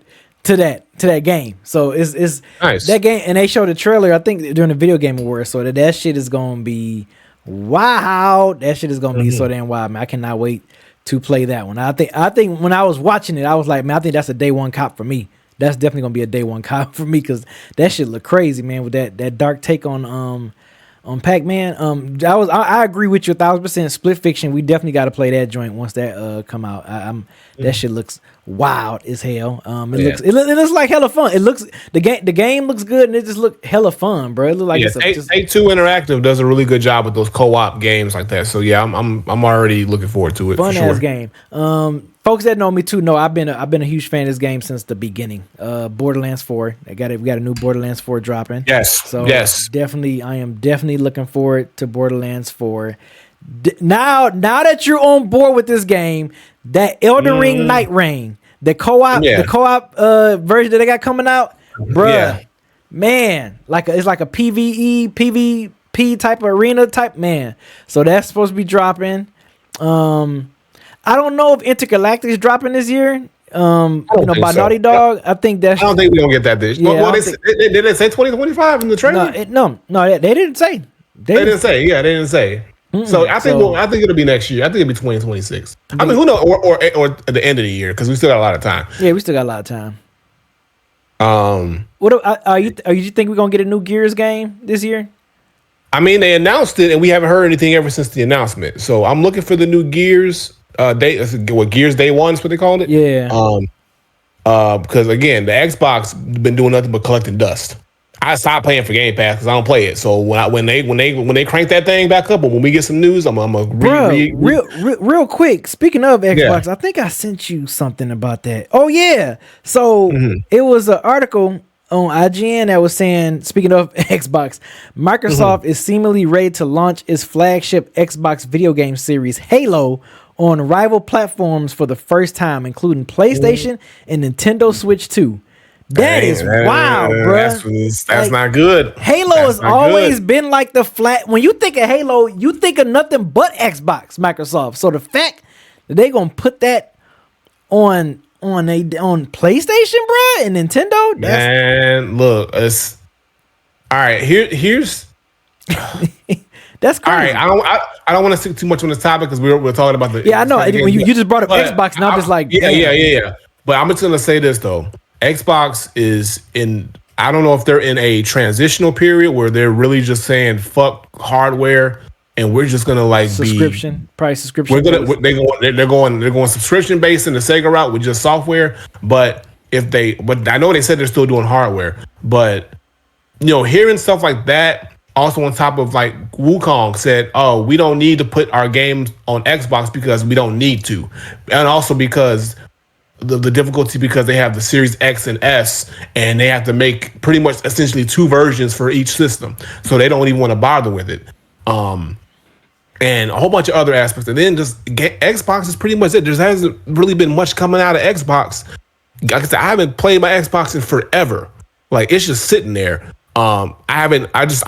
game. So it's nice. That game, and they showed a trailer, I think, during the Video Game Awards. So that shit is gonna be wow. That shit is gonna be so damn wild, man. I cannot wait to play that one. I think when I was watching it, I was like, man, I think that's a day one cop for me. That's definitely gonna be a day one cop for me because that shit look crazy, man. With that dark take on Pac-Man. I agree with you 1,000%. Split Fiction, we definitely got to play that joint once that come out. That shit looks wild as hell. It looks like hella fun. It looks the game looks good, and it just look hella fun, bro. It look like Take-Two Interactive does a really good job with those co-op games like that. So yeah, I'm already looking forward to it. Fun ass game. Folks that know me too know I've been a huge fan of this game since the beginning. Borderlands 4. We got a new Borderlands 4 dropping. Yes. So I am definitely looking forward to Borderlands 4. Now that you're on board with this game, That Elden Ring Night Rain, the co-op version that they got coming out, bruh, man, it's like a PvE, PvP type of arena type, man. So that's supposed to be dropping. I don't know if Intergalactic is dropping this year. By Naughty Dog. I think that's. I don't think we gonna get that this. Yeah, well, did they say 2025 in the trailer? No, they didn't say. They didn't say. Yeah, they didn't say. So I think it'll be next year. I think it'll be 2026. I mean, who knows? Or at the end of the year, because we still got a lot of time. Yeah, we still got a lot of time. What are you think we're gonna get a new Gears game this year? I mean, they announced it, and we haven't heard anything ever since the announcement. So I'm looking for the new Gears. Gears Day 1 is what they called it. Yeah. Because again, the Xbox been doing nothing but collecting dust. I stopped paying for Game Pass because I don't play it. So when they crank that thing back up, and when we get some news, I'm gonna real quick. Speaking of Xbox, I think I sent you something about that. Oh yeah. So it was an article on IGN that was saying, speaking of Xbox, Microsoft is seemingly ready to launch its flagship Xbox video game series, Halo, on rival platforms for the first time, including PlayStation and Nintendo Switch 2. That is wild, bro. That's not good. Halo has always been like the flat. When you think of Halo, you think of nothing but Xbox, Microsoft. So the fact that they're gonna put that on PlayStation, bro, and Nintendo. Man, look, it's all right. Here's. That's crazy. All right, I don't want to stick too much on this topic because we're talking about the. Yeah, I know. When you just brought up Xbox, and I'm just like, yeah. But I'm just gonna say this though. Xbox is in. I don't know if they're in a transitional period where they're really just saying fuck hardware and we're just gonna like subscription. They're going subscription based in the Sega route with just software. But I know they said they're still doing hardware. But hearing stuff like that. Also, on top of like Wukong said, "Oh, we don't need to put our games on Xbox because we don't need to," and also because the difficulty because they have the Series X and S, and they have to make pretty much essentially two versions for each system, so they don't even want to bother with it. And a whole bunch of other aspects, and then just Xbox is pretty much it. There hasn't really been much coming out of Xbox. Like I said, I haven't played my Xbox in forever. Like it's just sitting there. I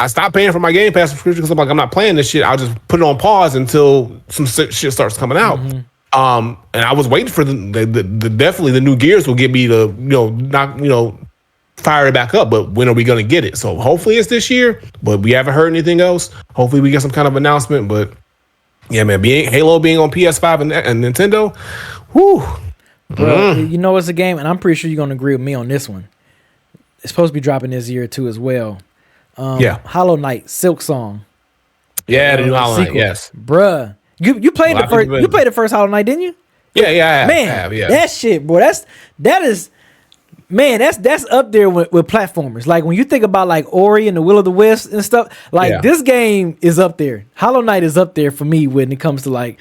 stopped paying for my Game Pass subscription because I'm like, I'm not playing this shit. I'll just put it on pause until some shit starts coming out. And I was waiting for definitely the new Gears will get me to, fire it back up. But when are we going to get it? So hopefully it's this year, but we haven't heard anything else. Hopefully we get some kind of announcement, but yeah, man, Halo being on PS5 and Nintendo, whew. Bro, it's a game, and I'm pretty sure you're going to agree with me on this one. It's supposed to be dropping this year too as well. Hollow Knight, Silk Song. Yeah, the new Hollow Knight. Yes, bruh. You played the first. You played the first Hollow Knight, didn't you? Yeah. Man, that shit, boy. That's up there with platformers. Like when you think about like Ori and the Will of the Wisps and stuff. Like this game is up there. Hollow Knight is up there for me when it comes to like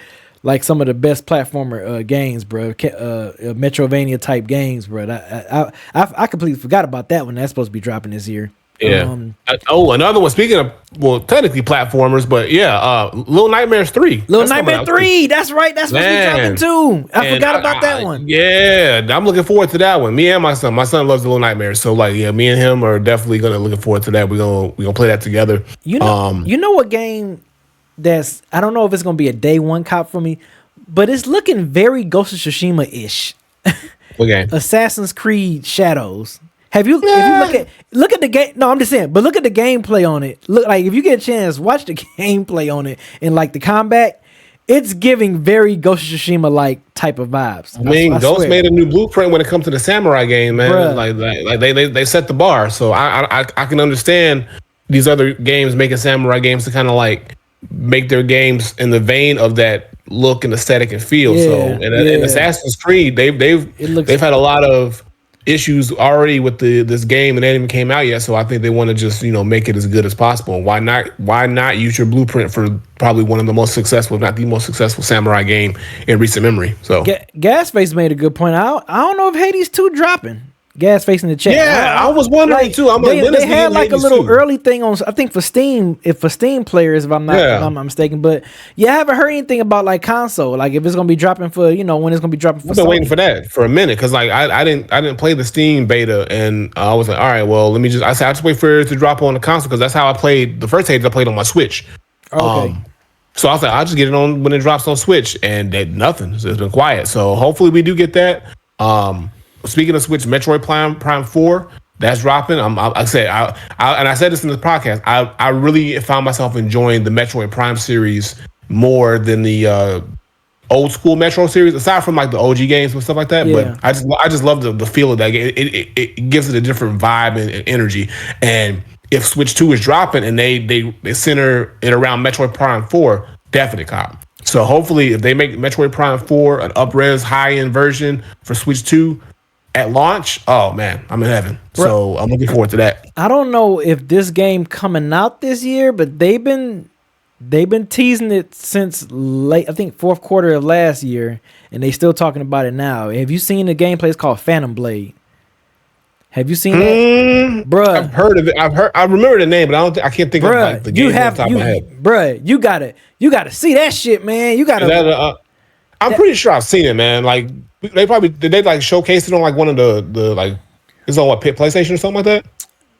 some of the best platformer games, bro. Metrovania type games, bro. I completely forgot about that one. That's supposed to be dropping this year. Yeah. Another one. Speaking of, technically platformers, but Little Nightmares 3. Little Nightmares 3. That's right. That's supposed to be dropping too. I forgot about that one. Yeah, I'm looking forward to that one. Me and my son. My son loves Little Nightmares, so me and him are definitely looking forward to that. We're gonna play that together. You know what game? I don't know if it's gonna be a day one cop for me, but it's looking very Ghost of Tsushima-ish. What game? Assassin's Creed Shadows. If you look at the game, no, I'm just saying, but look at the gameplay on it. Look, like if you get a chance, watch the gameplay on it and like the combat, it's giving very Ghost of Tsushima like type of vibes. I Ghost made a new blueprint when it comes to the samurai game, man. Bruh. Like they set the bar, so I can understand these other games making samurai games to kind of like make their games in the vein of that look and aesthetic and feel. And Assassin's Creed, they've had a lot of issues already with this game, and they haven't even came out yet. So I think they want to just make it as good as possible. And why not use your blueprint for probably one of the most successful, if not the most successful samurai game in recent memory? So Gasface made a good point. I don't know if Hades 2 dropping. Gas facing the chat. Yeah, I was wondering too. I'm like, they had like a little early thing on, I think for Steam players, if I'm not mistaken. But I haven't heard anything about like console, like if it's gonna be dropping for, when it's gonna be dropping for. I've been waiting for that for a minute because like I didn't play the Steam beta, and I was like, all right, well let me just. I said I just wait for it to drop on the console because that's how I played the first Hades. I played on my Switch. Okay. So I was like, I'll just get it on when it drops on Switch, and nothing. So it's been quiet. So hopefully we do get that. Speaking of Switch, Metroid Prime 4, that's dropping. I said this in the podcast. I really found myself enjoying the Metroid Prime series more than the old school Metro series, aside from like the OG games and stuff like that. Yeah. But I just love the feel of that game. It gives it a different vibe and energy. And if Switch 2 is dropping and they center it around Metroid Prime 4, definite cop. So hopefully if they make Metroid Prime 4 an up-res high-end version for Switch 2 at launch, oh man, I'm in heaven. So I'm looking forward to that. I don't know if this game coming out this year, but they've been teasing it since late, I think fourth quarter of last year, and they still talking about it now. Have you seen the gameplay? It's called Phantom Blade. Have you seen that, bruh? I've heard of it. I remember the name, but I can't think of like the game off the top of my head. Bruh, you gotta see that shit, man. You gotta. I'm pretty sure I've seen it, man. Like did they like showcase it on like one of the like it's on what PlayStation or something like that?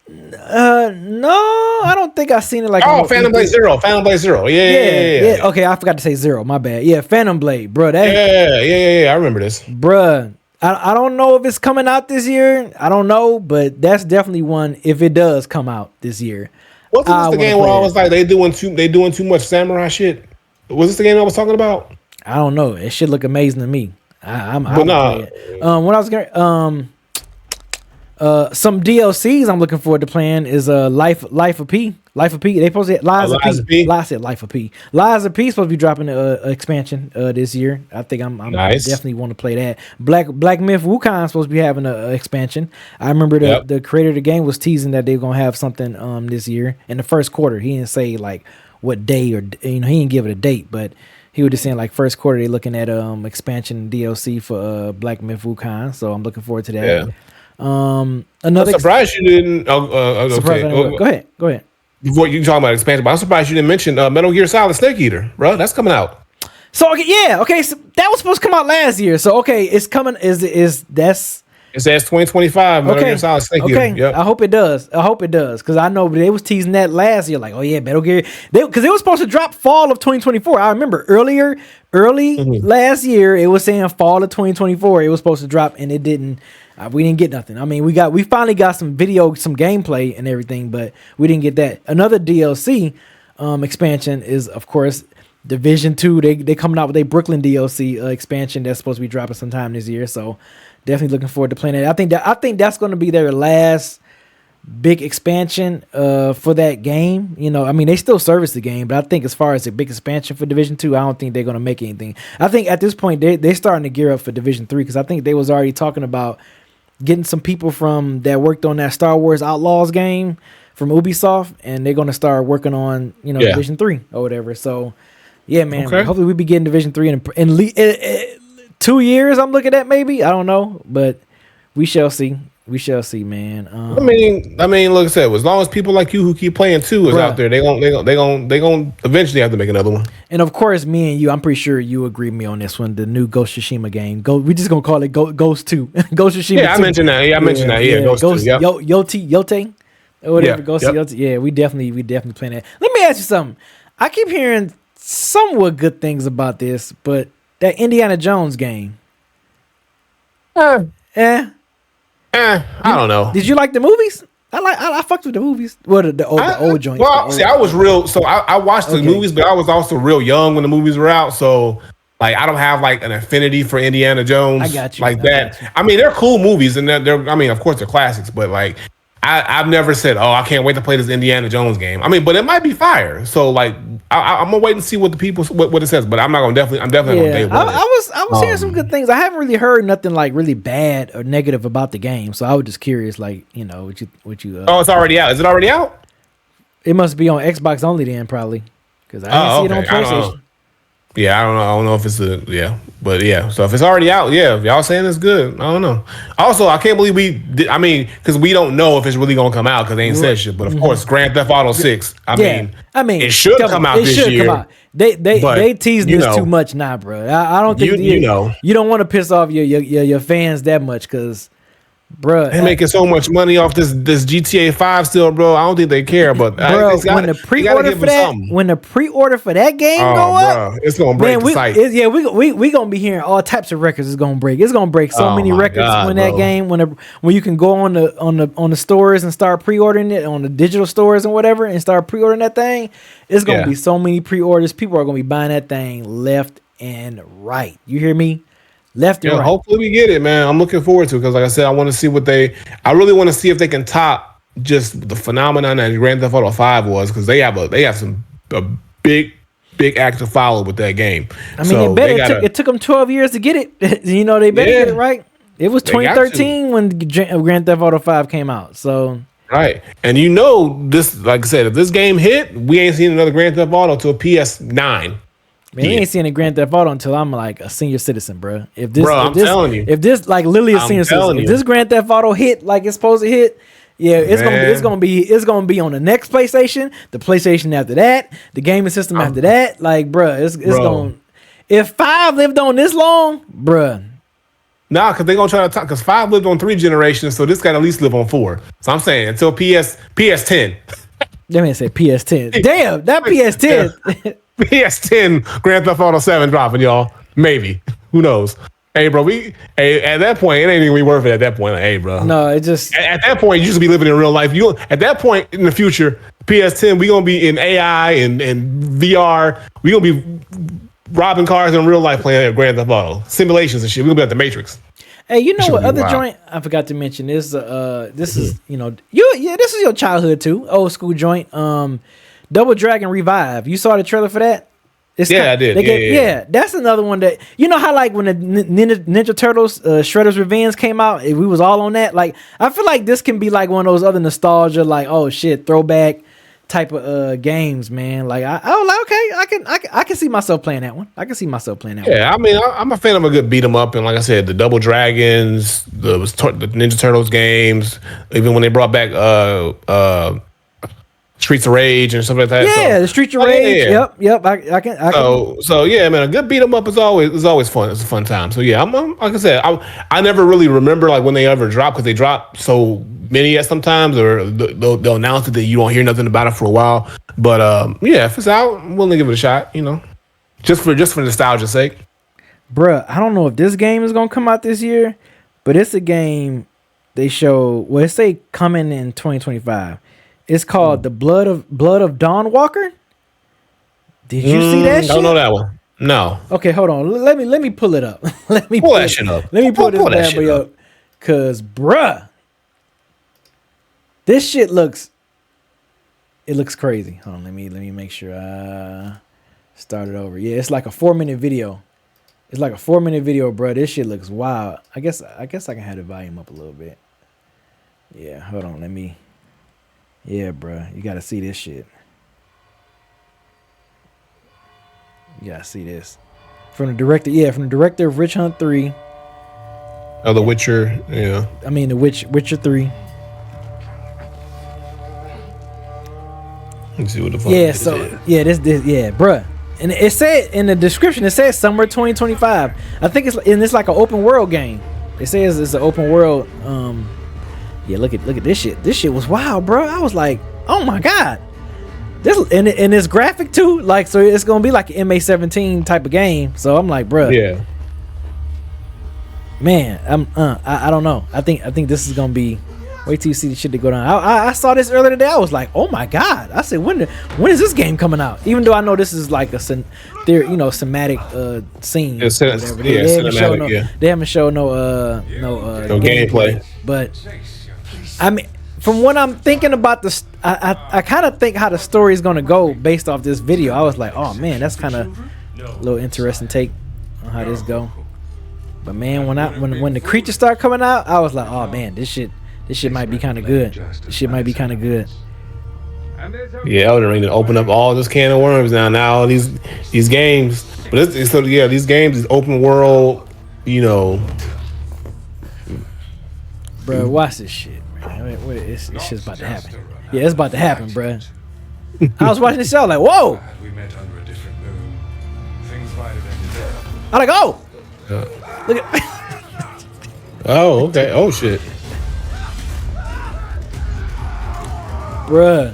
No, I don't think I've seen it like. Oh, Phantom Blade Zero. Phantom Blade Zero. Yeah. Okay, I forgot to say Zero. My bad. Yeah, Phantom Blade, bro. Yeah. I remember this, bruh. I don't know if it's coming out this year. I don't know, but that's definitely one if it does come out this year. Wasn't this the game where I was like they doing too much samurai shit? Was this the game I was talking about? I don't know. It should look amazing to me. I'm what I was gonna some DLCs I'm looking forward to playing is Life of P. Life of P. They supposed to Lies of P. I said Life of P. Lies of P supposed to be dropping an expansion this year. I think I'm nice. Definitely want to play that. Black Myth Wukong supposed to be having an expansion. I remember the creator of the game was teasing that they're gonna have something this year in the first quarter. He didn't say like what day or he didn't give it a date, but he was just saying like first quarter they're looking at expansion DLC for Black Myth Wukong. So I'm looking forward to that. Yeah. Another. I'm surprised you didn't. Okay. Go ahead. Before you talking about expansion, but I'm surprised you didn't mention Metal Gear Solid Snake Eater, bro. That's coming out. So okay, so that was supposed to come out last year. So it's coming. It says 2025. Metal Gear Solid Snake Eater. Yep. I hope it does because I know they was teasing that last year. Like, oh yeah, Metal Gear. Because it was supposed to drop fall of 2024. I remember early last year it was saying fall of 2024. It was supposed to drop and it didn't. We didn't get nothing. I mean, we finally got some video, some gameplay and everything, but we didn't get that. Another DLC expansion is, of course, Division 2. They coming out with a Brooklyn DLC expansion that's supposed to be dropping sometime this year. So definitely looking forward to playing that. I think that's going to be their last big expansion for that game. I mean, they still service the game, but I think as far as a big expansion for Division 2, I don't think they're going to make anything. I think at this point they're starting to gear up for Division 3 because I think they was already talking about getting some people from that worked on that Star Wars Outlaws game from Ubisoft, and they're going to start working on Division 3 or whatever. So yeah, man, hopefully we be getting Division 3 in 2 years. I'm looking at maybe, I don't know, but we shall see. We shall see, man. I mean, like I said, as long as people like you who keep playing 2 is out there, they gon' eventually have to make another one. And of course, me and you, I'm pretty sure you agree with me on this one. The new Ghost Tsushima game. We just gonna call it Ghost 2. Ghost Tsushima. Yeah, 2. I mentioned that. Yeah, I mentioned that. Yeah, Ghost 2. Yep. Yote, or whatever. Ghost Yote. Yeah, we definitely playing that. Let me ask you something. I keep hearing somewhat good things about this, but that Indiana Jones game. I don't know. Did you like the movies? I fucked with the movies. Well, the old joints. Well, see, I was real. So I watched the movies, but I was also real young when the movies were out. So like, I don't have like an affinity for Indiana Jones. I got you. Like that. I mean, they're cool movies, and they're. I mean, of course, they're classics. But like, I've never said, oh, I can't wait to play this Indiana Jones game. I mean, but it might be fire. So like, I'm gonna wait and see what the people what it says. But I'm definitely gonna day one. I was hearing some good things. I haven't really heard nothing like really bad or negative about the game. So I was just curious, like, what you. Oh, it's already out. Is it already out? It must be on Xbox only then, probably, because I didn't see it on PlayStation. Yeah, I don't know if it's but yeah. So if it's already out, if y'all saying it's good, I don't know. Also, I can't believe because we don't know if it's really gonna come out because they ain't said shit. But of course, Grand Theft Auto 6. I mean, it should come out this year. They teased this too much now, bro. I don't think you don't want to piss off your fans that much because. Bro, they're making so much money off this GTA 5 still, bro. I don't think they care, but when the pre-order for that game go up, it's gonna break the site. We gonna be hearing all types of records. It's gonna break so many records when that game when you can go on the stores and start pre-ordering it on the digital stores and whatever and start pre-ordering that thing. It's gonna be so many pre-orders. People are gonna be buying that thing left and right. You hear me? Left and right. Hopefully we get it, man. I'm looking forward to it because, like I said, I really want to see if they can top just the phenomenon that Grand Theft Auto 5 was because they have a big act to follow with that game. I mean, it took them 12 years to get it. They better get it right. It was 2013 when Grand Theft Auto 5 came out. So right, and this, like I said, if this game hit, we ain't seen another Grand Theft Auto till PS9. Man, we ain't seeing a Grand Theft Auto until I'm like a senior citizen, bro. Telling you. If this like literally a senior citizen, if this Grand Theft Auto hit like it's supposed to hit, it's gonna be on the next PlayStation, the PlayStation after that, the gaming system after that. Like, bro, it's gonna. If 5 lived on this long, bro. Nah, because they're gonna try to talk. Because 5 lived on 3 generations, so this got to at least live on 4. So I'm saying until PS10. Let me say PS10. Damn, that PS10. PS10 Grand Theft Auto 7 dropping, y'all. Maybe. Who knows? Hey, bro, at that point, it ain't even worth it at that point. Like, hey, bro. No, it just... At that point, you just be living in real life. At that point in the future, PS10, we going to be in AI and VR. We going to be robbing cars in real life playing Grand Theft Auto. Simulations and shit. We going to be at the Matrix. Hey, you know what other joint I forgot to mention is this is this is your childhood too. Old school joint. Double Dragon Revive. You saw the trailer for that? I did. That's another one that how like when the Ninja Turtles Shredder's Revenge came out, we was all on that. Like I feel like this can be like one of those other nostalgia, like oh shit, throwback type of games, man. Like I was like, okay, I can see myself playing that one. Yeah, I mean, I'm a fan of a good beat 'em up, and like I said, the Double Dragons, the Ninja Turtles games, even when they brought back Streets of Rage and stuff like that. Yeah, the Streets of Rage. Yeah. Yep. I can. So yeah, man, a good beat 'em up is always fun. It's a fun time. So yeah, I'm like I said, I never really remember like when they ever dropped because they drop so many sometimes, or they'll announce it that you won't hear nothing about it for a while. But if it's out, I'm willing to give it a shot. Just for nostalgia's sake. Bruh, I don't know if this game is gonna come out this year, but it's a game they show. Well, it say coming in 2025. It's called The Blood of Dawnwalker. Did you see that shit? I don't know that one. No. Okay, hold on. Let me pull it up. Let me pull that shit up. Let me pull this bad boy up. Cause bruh, this shit looks crazy. Hold on, let me make sure I start it over. Yeah, it's like a 4-minute video. It's like a 4-minute video, bro. This shit looks wild. I guess I can have the volume up a little bit. Yeah, hold on. Yeah, bro. You got to see this shit. You got to see this. From the director of Witch Hunt 3. Oh, The Witcher, yeah. I mean, The Witcher 3. Let's see what the fuck this is. Yeah, bruh. And it said in the description, it says summer 2025. I think it's like an open world game. It says it's an open world. Yeah, look at this shit. This shit was wild, bro. I was like, oh my god, this and it's graphic too. Like, so it's gonna be like an MA17 type of game. So I'm like, bro, yeah, man, I don't know. I think this is gonna be. Wait till you see the shit that go down. I saw this earlier today. I was like, oh my god. I said, when is this game coming out? Even though I know this is like a cinematic scene. They haven't shown no gameplay. But I mean, from what I'm thinking about this, I kind of think how the story is gonna go based off this video. I was like, oh man, that's kind of a little interesting take on how this go. But man, when the creatures start coming out, I was like, oh man, this shit might be kind of good. Yeah, Elden Ring to open up all this can of worms now. Now all these games, But so yeah, these games, these open world, you know. Bro, watch this shit, man. It's just about to happen. Yeah, it's about to happen, bro. I was watching this show like, whoa. We met under a different moon. Things might have ended there. I'm like, oh. Look at. Oh, okay. Oh shit. Bruh.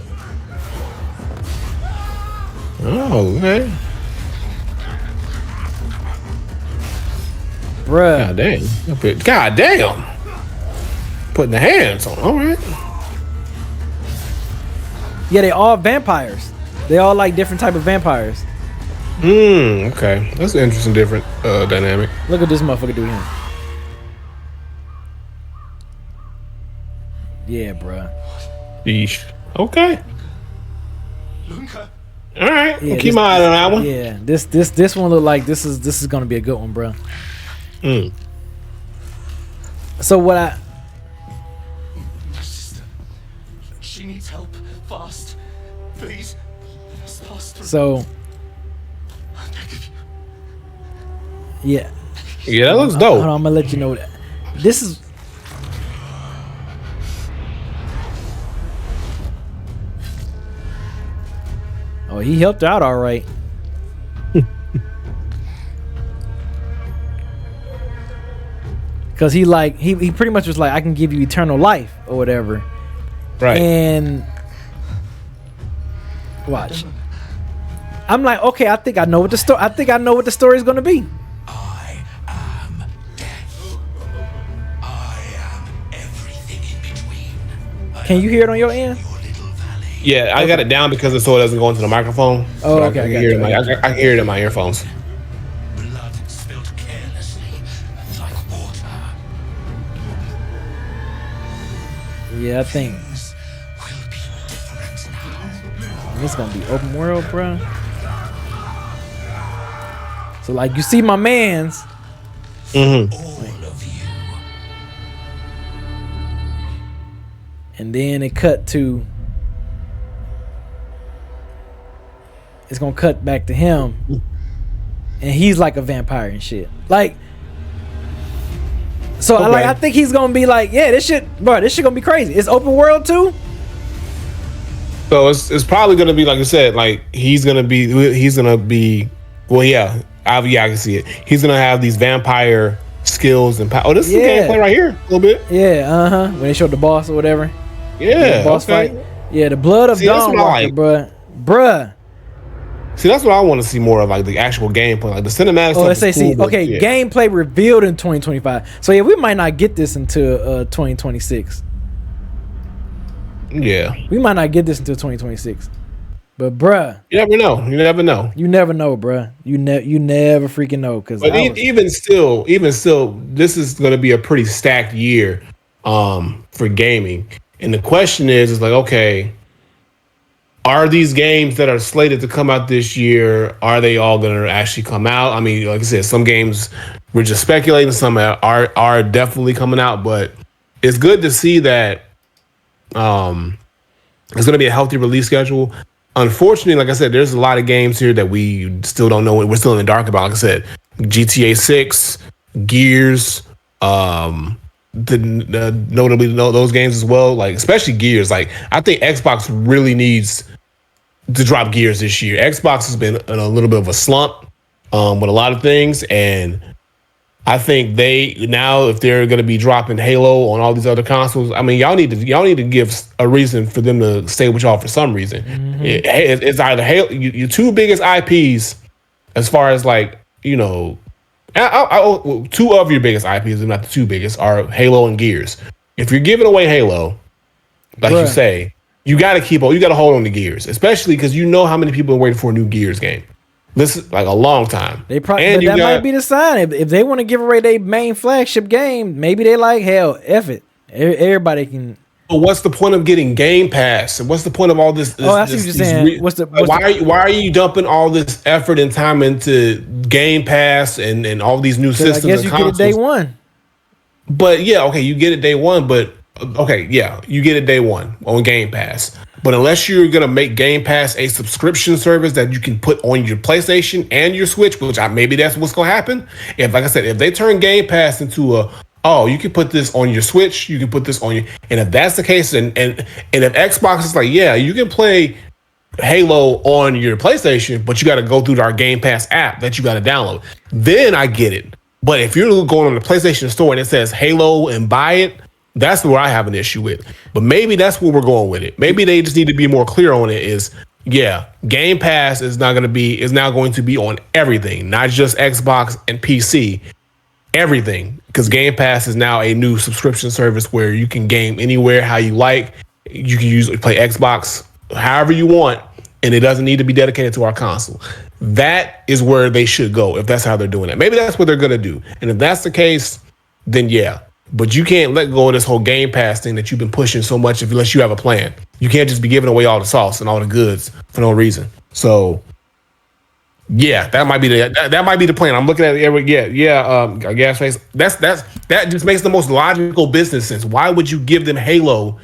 Oh, okay. Bruh. God damn. God damn. Putting the hands on. All right. Yeah, they all vampires. They all like different type of vampires. Okay. That's an interesting, different dynamic. Look at this motherfucker do him. Yeah, bruh. Yeesh. Okay. Lunka. All right. Yeah, We'll keep my eye on that one. Yeah, this one look like this is gonna be a good one, bruh. So what I My sister. She needs help. Fast. Please. Faster. so I beg of you. yeah. Yeah, that looks Hold on, dope. I'm gonna let you know that this is. Oh, he helped out all right. Cause he pretty much was like, I can give you eternal life or whatever. Right. And watch. I'm like, okay, I think I know what the story. I think I know what the story is gonna be. I am death. I am everything in between. Can you hear it on your end? Your little valley. Yeah, I got it down because so it doesn't go into the microphone. Oh, But okay, I I can got hear you, it in I got I can hear it in my earphones. Blood spilled carelessly, like water. Yeah, I think Things will be different now. this is gonna be open world, bro. So like, you see my man's. All of you. And then it cut to. It's gonna cut back to him, and he's like a vampire and shit. Like, so Okay. I think he's gonna be like, yeah, this shit gonna be crazy. It's open world too. So it's probably gonna be like I said, like he's gonna be well, yeah, I can see it. He's gonna have these vampire skills and power. Oh, this is the Yeah. gameplay right here, a little bit. Yeah, when they showed the boss or whatever. Yeah, The boss okay. fight. Yeah, the blood of See, that's what I Dawnwalker, like. bruh. See, that's what I want to see more of, like the actual gameplay, like the cinematic. Oh, stuff let's say, is cool, see, but okay, yeah. gameplay revealed in 2025. So yeah, we might not get this until 2026. Yeah, We might not get this until 2026. But bruh, you never know. You never know. you never know, bruh. You never freaking know, because But even still, this is going to be a pretty stacked year for gaming. And the question is like, okay, are these games that are slated to come out this year, are they all going to actually come out? I mean, like I said, some games we're just speculating, some are definitely coming out, but it's good to see that it's going to be a healthy release schedule. Unfortunately, like I said, there's a lot of games here that we still don't know. We're still in the dark about. Like I said, GTA 6, Gears, notably those games as well. Like especially Gears. Like I think Xbox really needs to drop Gears this year. Xbox has been in a little bit of a slump with a lot of things, and I think if they're going to be dropping Halo on all these other consoles, I mean, y'all need to give a reason for them to stay with y'all for some reason. It's either Halo, your two biggest IPs, as far as like two of your biggest IPs, if not the two biggest, are Halo and Gears. If you're giving away Halo, like you say, you got to hold on to Gears, especially because you know how many people are waiting for a new Gears game. This is like a long time. They probably, but that might be the sign. If they want to give away their main flagship game, maybe they like, hell, F it. Everybody can. But what's the point of getting Game Pass? And what's the point of all this? I see what you're saying. Why are you dumping all this effort and time into Game Pass and all these new systems? I guess and you consoles? get it day one. But yeah, okay, you get it day one. But okay, yeah, you get it day one on Game Pass. But unless you're gonna make Game Pass a subscription service that you can put on your PlayStation and your Switch, which maybe that's what's gonna happen. If, like I said, if they turn Game Pass into you can put this on your Switch, you can put this on your, and if that's the case, and if Xbox is like, yeah, you can play Halo on your PlayStation, but you got to go through our Game Pass app that you got to download, then I get it. But if you're going on the PlayStation Store and it says Halo and buy it, that's where I have an issue with. But maybe that's where we're going with it. Maybe they just need to be more clear on it. Game Pass is now going to be on everything, not just Xbox and PC. Everything, because Game Pass is now a new subscription service where you can game anywhere how you like. You can play Xbox however you want, and it doesn't need to be dedicated to our console. That is where they should go if that's how they're doing it. Maybe that's what they're gonna do, and if that's the case, then yeah. But you can't let go of this whole Game Pass thing that you've been pushing so much unless you have a plan. You can't just be giving away all the sauce and all the goods for no reason. So. Yeah, that might be the plan. I'm looking at it. Gas face. That just makes the most logical business sense. Why would you give them Halo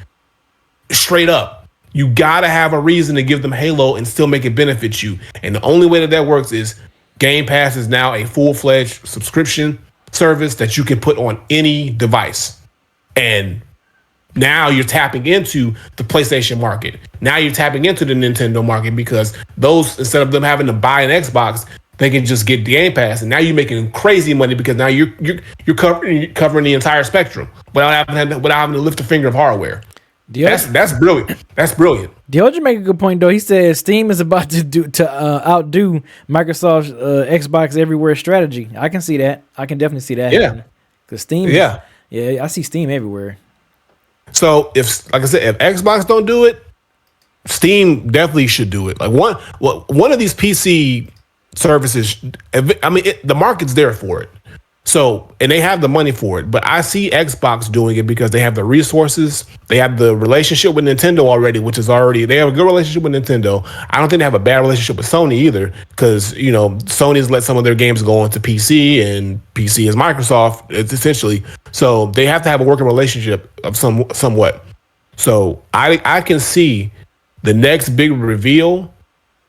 straight up? You gotta have a reason to give them Halo and still make it benefit you. And the only way that works is Game Pass is now a full-fledged subscription service that you can put on any device. And now you're tapping into the PlayStation market. Now you're tapping into the Nintendo market, because those, instead of them having to buy an Xbox, they can just get the Game Pass. And now you're making crazy money because now you're covering the entire spectrum without having to lift a finger of hardware. That's brilliant. That's brilliant. Deoja make a good point though. He says Steam is about to outdo Microsoft's Xbox everywhere strategy. I can see that. I can definitely see that. Yeah. Because Steam. I see Steam everywhere. So if Xbox don't do it, Steam definitely should do it. Like one of these PC services, the market's there for it. So, and they have the money for it, but I see Xbox doing it because they have the resources. They have the relationship with Nintendo already, they have a good relationship with Nintendo. I don't think they have a bad relationship with Sony either, because, Sony's let some of their games go onto PC, and PC is Microsoft, it's essentially. So they have to have a working relationship of somewhat. So I can see the next big reveal.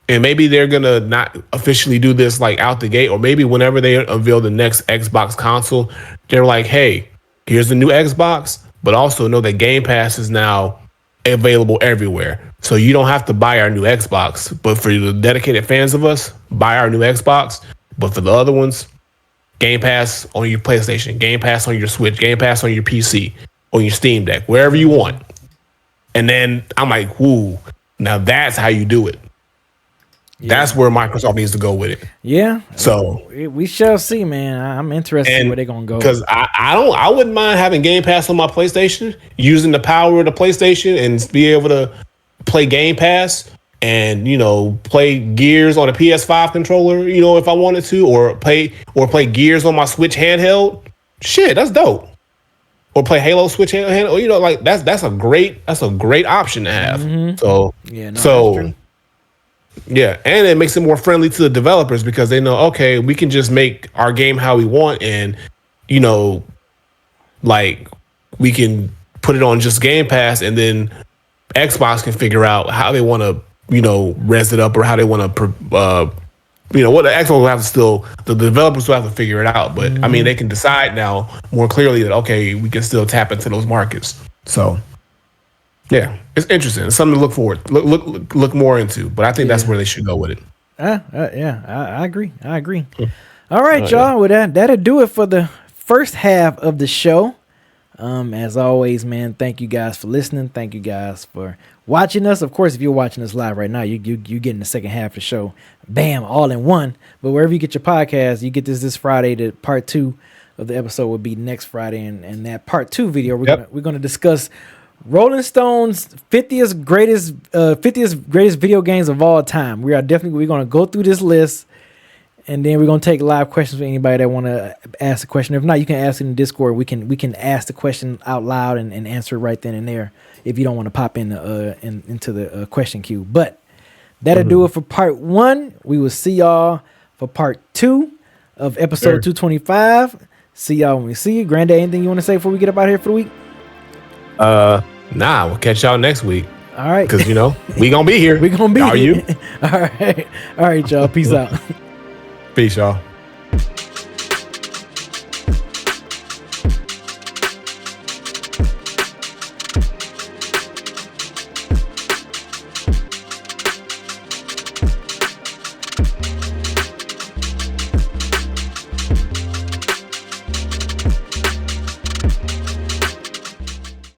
And maybe they're going to not officially do this like out the gate, or maybe whenever they unveil the next Xbox console, they're like, hey, here's the new Xbox, but also know that Game Pass is now available everywhere. So you don't have to buy our new Xbox, but for the dedicated fans of us, buy our new Xbox. But for the other ones, Game Pass on your PlayStation, Game Pass on your Switch, Game Pass on your PC, on your Steam Deck, wherever you want. And then I'm like, woo, now that's how you do it. Yeah. That's where Microsoft needs to go with it. Yeah. So we shall see, man. I'm interested in where they're gonna go. Because I wouldn't mind having Game Pass on my PlayStation, using the power of the PlayStation and be able to play Game Pass and play Gears on a PS5 controller, if I wanted to, or play Gears on my Switch handheld. Shit, that's dope. Or play Halo Switch handheld. That's a great option to have. Mm-hmm. So that's true. Yeah, and it makes it more friendly to the developers because they know, okay, we can just make our game how we want, and we can put it on just Game Pass, and then Xbox can figure out how they want to, res it up, or how they want to, what the Xbox will have to still, the developers will have to figure it out. But I mean, they can decide now more clearly that, okay, we can still tap into those markets. So. Yeah, it's interesting. It's something to look forward, look more into. But I think that's where they should go with it. I agree. All right, y'all. With that'll do it for the first half of the show. As always, man, thank you guys for listening. Thank you guys for watching us. Of course, if you're watching us live right now, you getting the second half of the show, bam, all in one. But wherever you get your podcast, you get this Friday. The part 2 of the episode will be next Friday, and that part 2 video we're gonna discuss Rolling Stone's 50th greatest video games of all time. We're going to go through this list, and then we're going to take live questions for anybody that want to ask a question. If not, you can ask it in Discord. We can ask the question out loud and answer it right then and there if you don't want to pop into the question queue. But that'll do it for part 1. We will see y'all for part 2 of episode 225. See y'all when we see you. Granddad, anything you want to say before we get up out of here for the week? We'll catch y'all next week. All right. Because, you know, we going to be here. We going to be Are here. you? All right, y'all. Peace out. Peace, y'all.